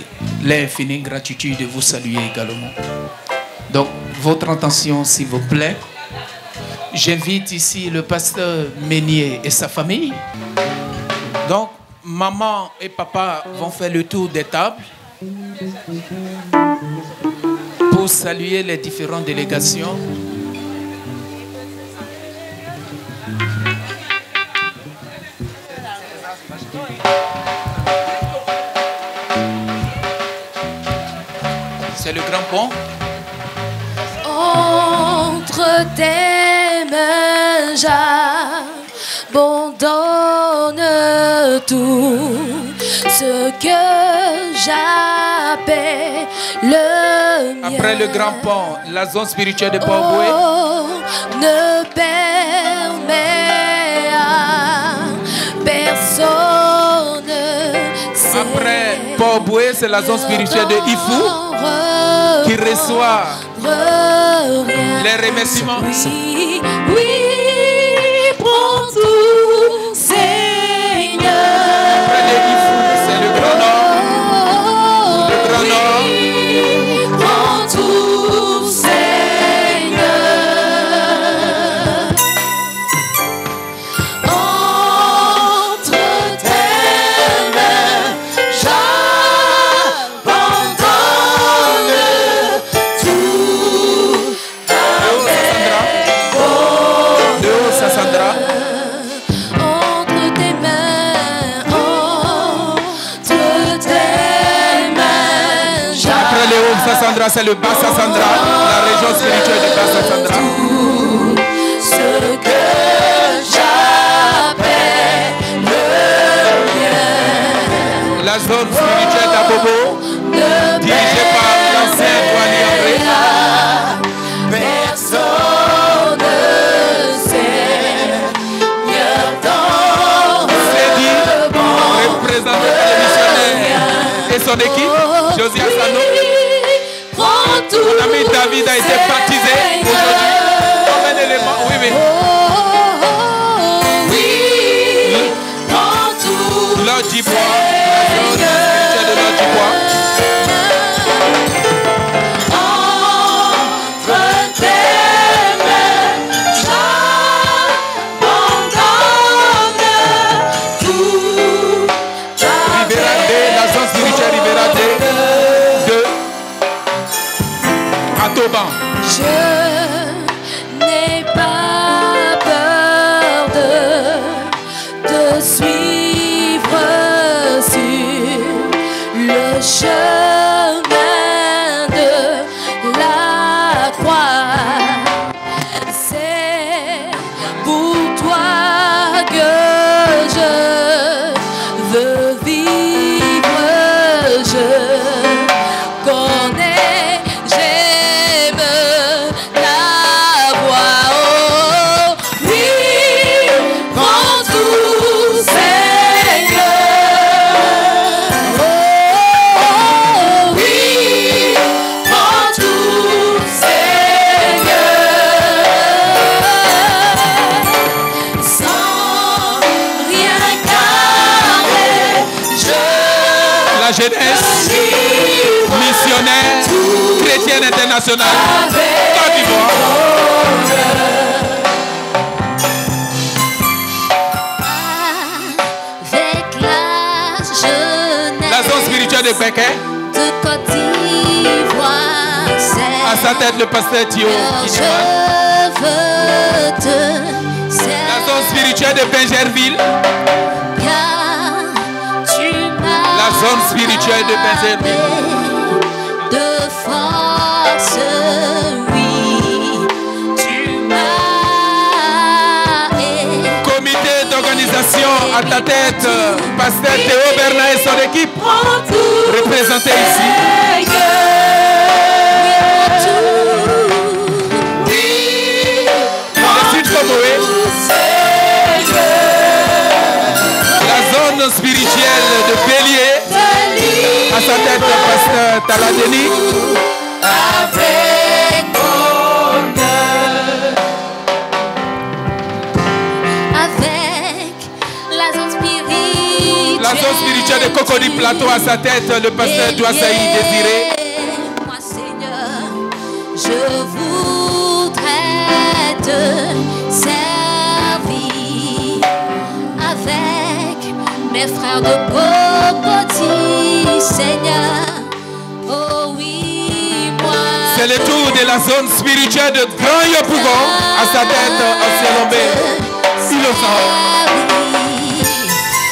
l'infinie gratitude de vous saluer également. Donc, votre attention, s'il vous plaît. J'invite ici le pasteur Ménier et sa famille. Donc, maman et papa vont faire le tour des tables pour saluer les différentes délégations. C'est le grand pont. Entre tes mains, j'abandonne tout ce que j'appelle le mien. Après le grand pont, la zone spirituelle de Port-Boué. Ne permet à personne. Après Port-Boué, c'est la zone spirituelle de Ifou qui reçoit les remerciements. Oui, prends tout, Seigneur. Après les Ifou, c'est le Grand Nord. Le Grand Nord. Prends tout, Seigneur. Entre tes mains, j'abandonne tout. De haut, Sassandra. Entre tes mains, Après le haut, Sassandra, c'est le bas Sassandra, la région spirituelle de bas Sassandra. ce que j'appelle le mien. La zone spirituelle d'Abobo, dirigée par l'ancien douanier André. Personne Seigneur dans Freddy, représenté par les missionnaires et son équipe, Josia Sano. Mon ami David a été baptisé aujourd'hui comme un élément. Oui, oui. Lord Dubois, la zone spirituelle de Lord Dubois. entre tes mains, j'abandonne tout. Rivera-D, la zone spirituelle Rivera-D de Atoban. Je n'ai pas peur de suivre sur le chemin de la croix. C'est pour toi que je veux vivre. Je connais, j'aime ta voix. Oh, oui, prends tout, Seigneur. Oh, oui, prends tout, Seigneur. Sans rien garder, je La jeunesse missionnaire chrétienne internationale Côte d'Ivoire. avec la jeunesse La zone spirituelle de Béquet. de Côte d'Ivoire, À sa tête, le pasteur Thio je Kineman. veux te La zone spirituelle de Benjerville. car tu m'as La zone spirituelle de Benjerville. de force, oui, tu m'as Comité d'organisation à ta tête, pasteur Théo Bernard et son équipe. Représentés ici. Le Sud Comoé. La zone spirituelle de Bélier. À sa tête, pasteur Taladeni. avec bonheur, avec la zone spirituelle. La zone spirituelle de Cocody Plateau à sa tête, le pasteur Douassaï Désiré. Moi, Seigneur, je voudrais te servir avec mes frères de Cocody, Seigneur. Oh oui, moi. C'est le tour de la zone spirituelle de Grand Yopougon à sa tête, ancien Lombé. Innocent.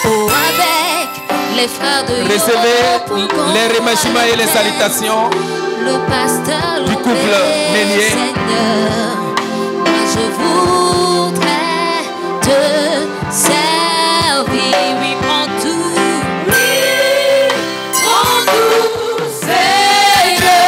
Oh, avec les frères de Recevez les remerciements et les salutations le pasteur du couple Ménier. Seigneur, moi je voudrais te servir. Oui, prends tout. Oui, prends tout, Seigneur.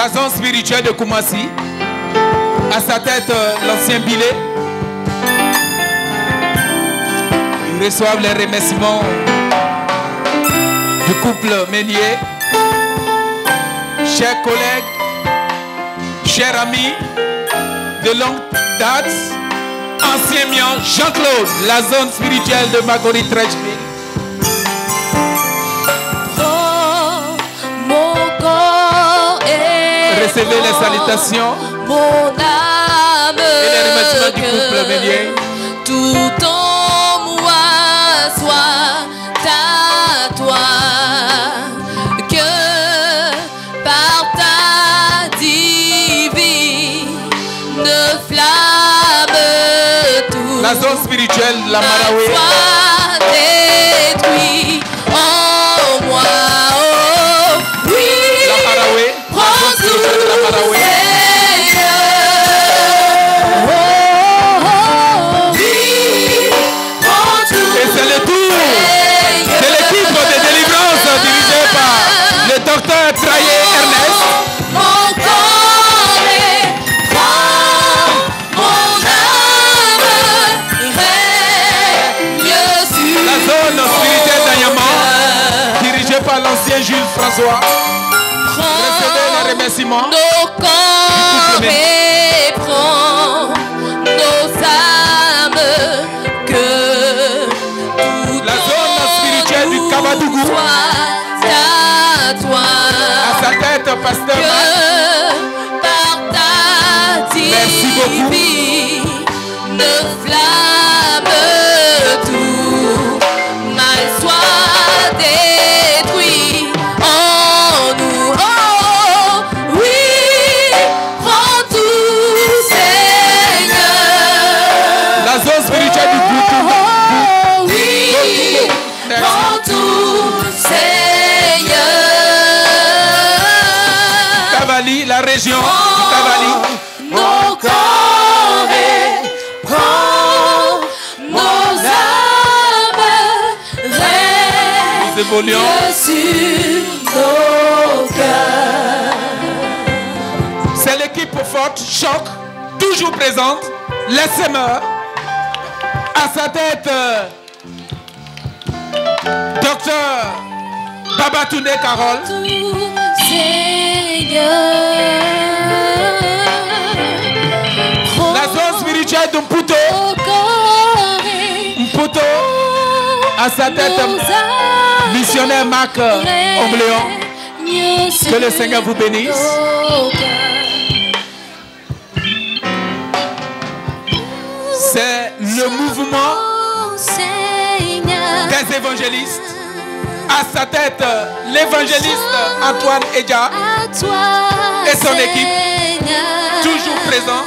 la zone spirituelle de Koumassi. À sa tête, l'ancien Bilé. Ils reçoivent les remerciements du couple Meunier. Chers collègues, chers amis de longue date, ancien Mian, Jean-Claude, la zone spirituelle de Marguerite Trechville. Recevez les salutations mon âme et les remerciements du couple Meunier. Tout en moi soit à toi, que par ta divine flamme tout la zone spirituelle de la Maraoué soit détruit en moi. Oh, oui, la Maraoué, prends tout, la Maraoué. Docteur Traillé Ernest. Mon corps est prend mon âme règne sur la zone spirituelle d'Anyama, dirigée par l'ancien Jules François. Recevez les remerciements. Nos corps et prend nos âmes, que toute la zone spirituelle du Kabadougou. À sa tête, pasteur par ta divine flamme tout mal soit détruit en nous. Oh, oui, prends tout, Seigneur. La zone spirituelle du groupe. Oh, oui, prends tout, Seigneur. La région du Cavali. Nos corps et prends nos âmes règne sur nos cœurs. C'est l'équipe forte, choc, toujours présente, les semeurs. À sa tête, docteur Babatunde Carole. La zone spirituelle de Mputo. Mputo. À sa tête, missionnaire Marc Ombléon. Que le Seigneur vous bénisse. C'est le mouvement des évangélistes. À sa tête, l'évangéliste Antoine Edja et son équipe, toujours présents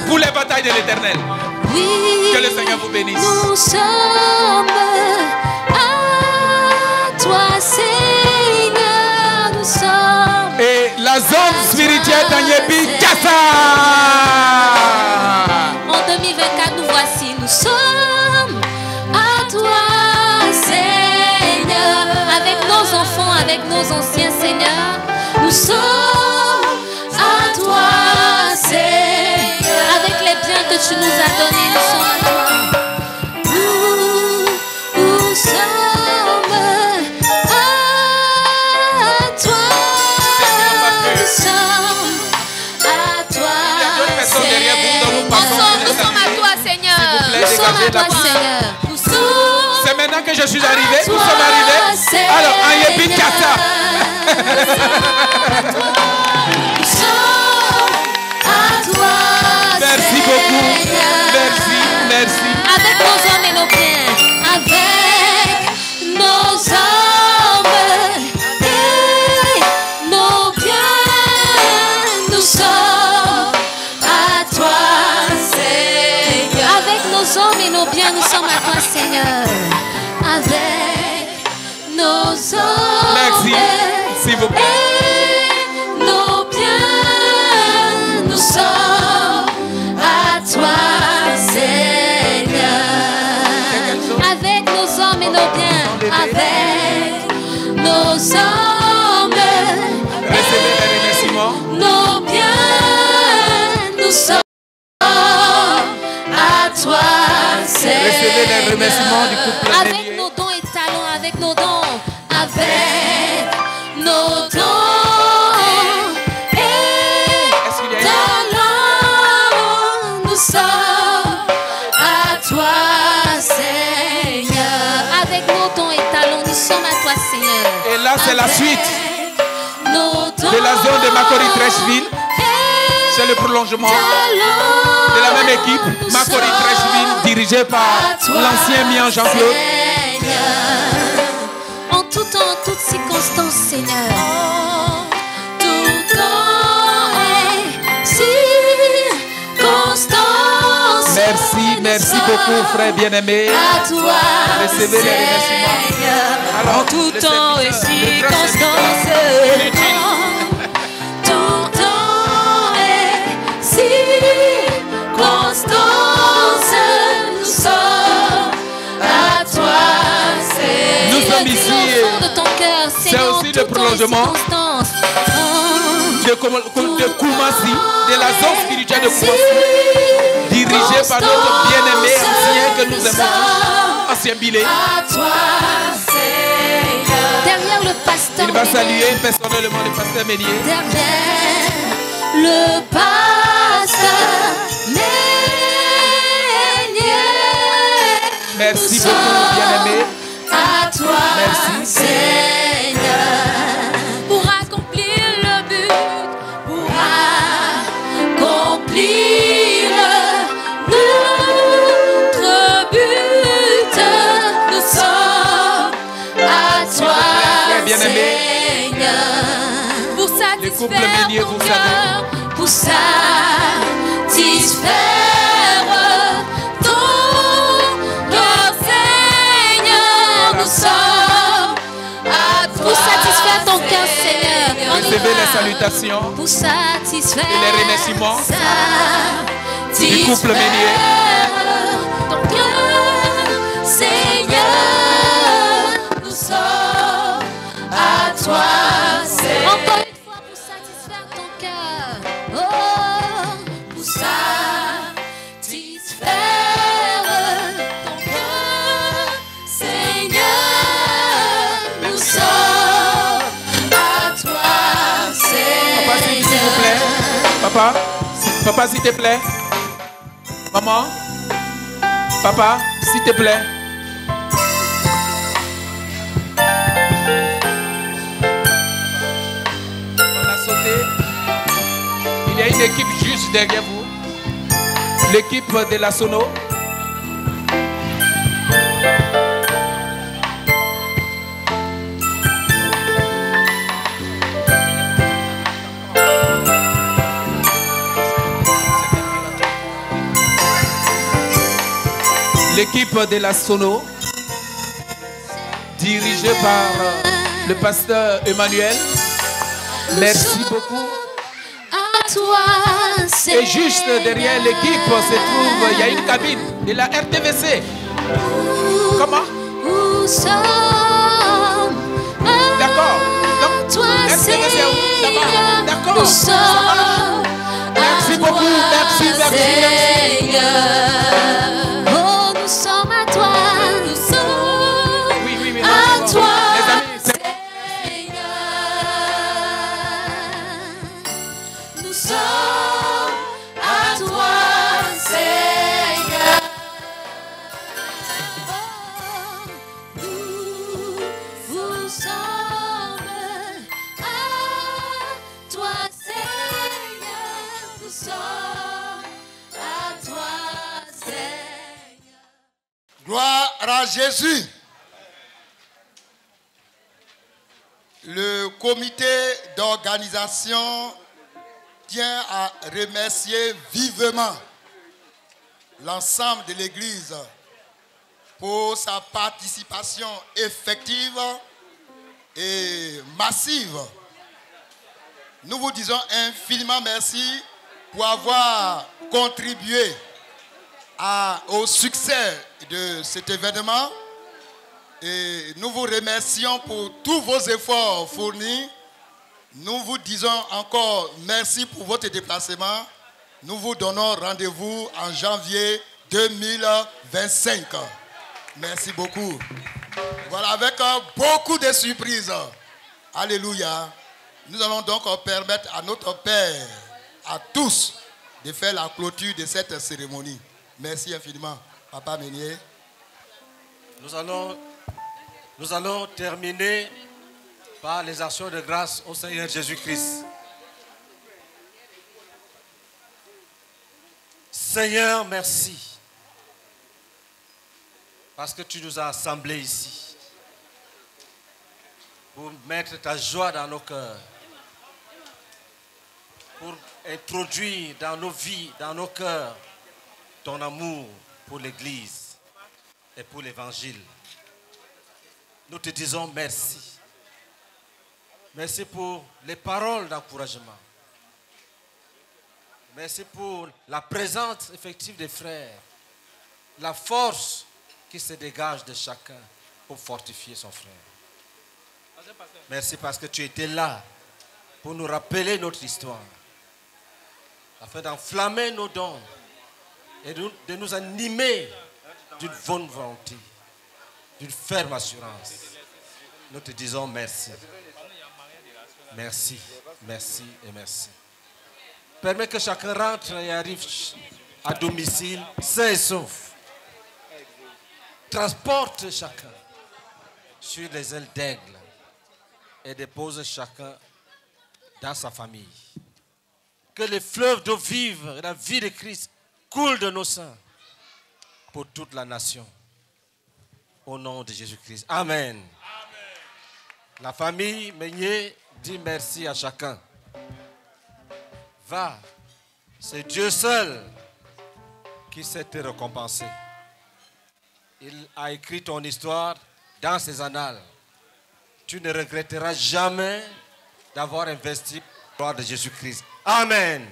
pour les batailles de l'Éternel. Que le Seigneur vous bénisse. Nous sommes à toi, Seigneur, nous sommes. Et la zone spirituelle d'Agnebi Kassa. En 2024, nous voici, nous sommes à toi, Seigneur. Avec nos enfants, avec nos anciens, Seigneur, nous sommes à toi, Seigneur. Avec les biens que tu nous as donnés, nous sommes à toi. Nous sommes à toi. Nous sommes à toi, Seigneur. Nous sommes à toi, Seigneur. Nous sommes à toi, Seigneur. C'est maintenant que je suis arrivé. Nous sommes arrivés. Alors, Agnebi Kassa. Nous sommes à toi, merci beaucoup. Merci, merci. Avec nos hommes et nos biens. Avec nos hommes et nos biens. Nous sommes à toi, Seigneur. Avec nos hommes et nos biens, nous sommes à toi, Seigneur. Avec nos hommes. Merci, s'il vous plaît. Nos biens, nous sommes à toi, Seigneur. Avec nos hommes et nos biens, avec nos hommes et nos sommes à toi, Seigneur. Recevez les remerciements du couple Avec béni. nos dons et talents, avec nos dons. Avec nos dons Est-ce qu'il y a et talents, nous sommes à toi, Seigneur. Avec nos dons et talents, nous sommes à toi, Seigneur. Et là, c'est la suite Nos dons de la zone de Macquarie-Trècheville. C'est le prolongement de la même équipe, Macquarie-Trècheville, dirigée par l'ancien Mian Jean-Claude. En tout temps, en toute circonstance, Seigneur. Tout temps et circonstance. Merci, merci beaucoup, frère bien-aimé. À toi, recevez les remerciements. Alors, en tout le temps et serviteur, circonstance. Tout temps et circonstance. Nous sommes à toi, Seigneur. Nous sommes ici. De ton cœur, C'est Seigneur, aussi en le tout temps et prolongement circonstance. de Koumassi, de la zone spirituelle de Koumassi, dirigée par notre bien-aimé ancien que nous aimons tous, ancien Bilé. Derrière le pasteur. Il va saluer personnellement le pasteur Ménier. Derrière le pasteur Ménier. Merci beaucoup, bien-aimé. À toi, Seigneur, Pour accomplir le but. pour accomplir notre but. Nous sommes à toi, Frère bien-aimé, Seigneur, Pour le couple satisfaire Ménier, ton vous cœur. savez. pour satisfaire ton cœur, Seigneur. Nous sommes à toi. Pour satisfaire ton cœur, Seigneur. On y Recevez va. les salutations Pour satisfaire et les remerciements du couple Satisfaire Ménier. ton cœur, Seigneur. Nous sommes à toi, Seigneur. Encore une fois, pour satisfaire ton cœur. Oh, Pour satisfaire ton cœur, Seigneur. Nous sommes à toi, Papa, s'il vous Seigneur. plaît. Papa, s'il te plaît. Maman. Papa, s'il te plaît. On a sauté. Il y a une équipe juste derrière vous. L'équipe de la Sono. L'équipe de la Sono, dirigée par le pasteur Emmanuel. Merci beaucoup. À toi, Et juste derrière l'équipe se trouve, il y a une cabine de la RTVC. Comment? Nous sommes D'accord. Donc, toi, RTVC où? Là-bas. Seigneur. D'accord. Nous Ça marche. sommes Merci beaucoup. Merci, merci, Seigneur. Oh, nous sommes à toi. Nous sommes Oui, oui, oui. à merci. toi, Les amis, c'est- Seigneur. Nous sommes à toi, Seigneur. Oh, nous sommes à toi, Seigneur. Nous sommes à toi, Seigneur. Gloire à Jésus. Le comité d'organisation tient à remercier vivement l'ensemble de l'Église pour sa participation effective et massive. Nous vous disons infiniment merci pour avoir contribué au succès de cet événement. Et nous vous remercions pour tous vos efforts fournis. Nous vous disons encore merci pour votre déplacement nous vous donnons rendez-vous en janvier 2025. Merci beaucoup. Voilà, avec beaucoup de surprises. Alléluia. Nous allons donc permettre à notre Père, à tous, de faire la clôture de cette cérémonie. Merci infiniment, Papa Meunier. Nous allons terminer par les actions de grâce au Seigneur Jésus-Christ. Seigneur, merci. Parce que tu nous as assemblés ici pour mettre ta joie dans nos cœurs, pour introduire dans nos vies, dans nos cœurs, ton amour pour l'Église et pour l'Évangile. Nous te disons merci. Merci pour les paroles d'encouragement. Merci pour la présence effective des frères, la force qui se dégage de chacun pour fortifier son frère. Merci parce que tu étais là pour nous rappeler notre histoire, afin d'enflammer nos dons et de nous animer d'une bonne volonté, d'une ferme assurance. Nous te disons merci. Merci, merci et merci. Permets que chacun rentre et arrive à domicile sain et sauf. Transporte chacun sur les ailes d'aigle et dépose chacun dans sa famille. Que les fleuves d'eau vive et la vie de Christ coulent de nos seins pour toute la nation. Au nom de Jésus-Christ. Amen. Amen. La famille Meunier dit merci à chacun. Va, c'est Dieu seul qui sait te récompenser. Il a écrit ton histoire dans ses annales. Tu ne regretteras jamais d'avoir investi la gloire de Jésus-Christ. Amen.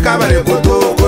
Kabare koto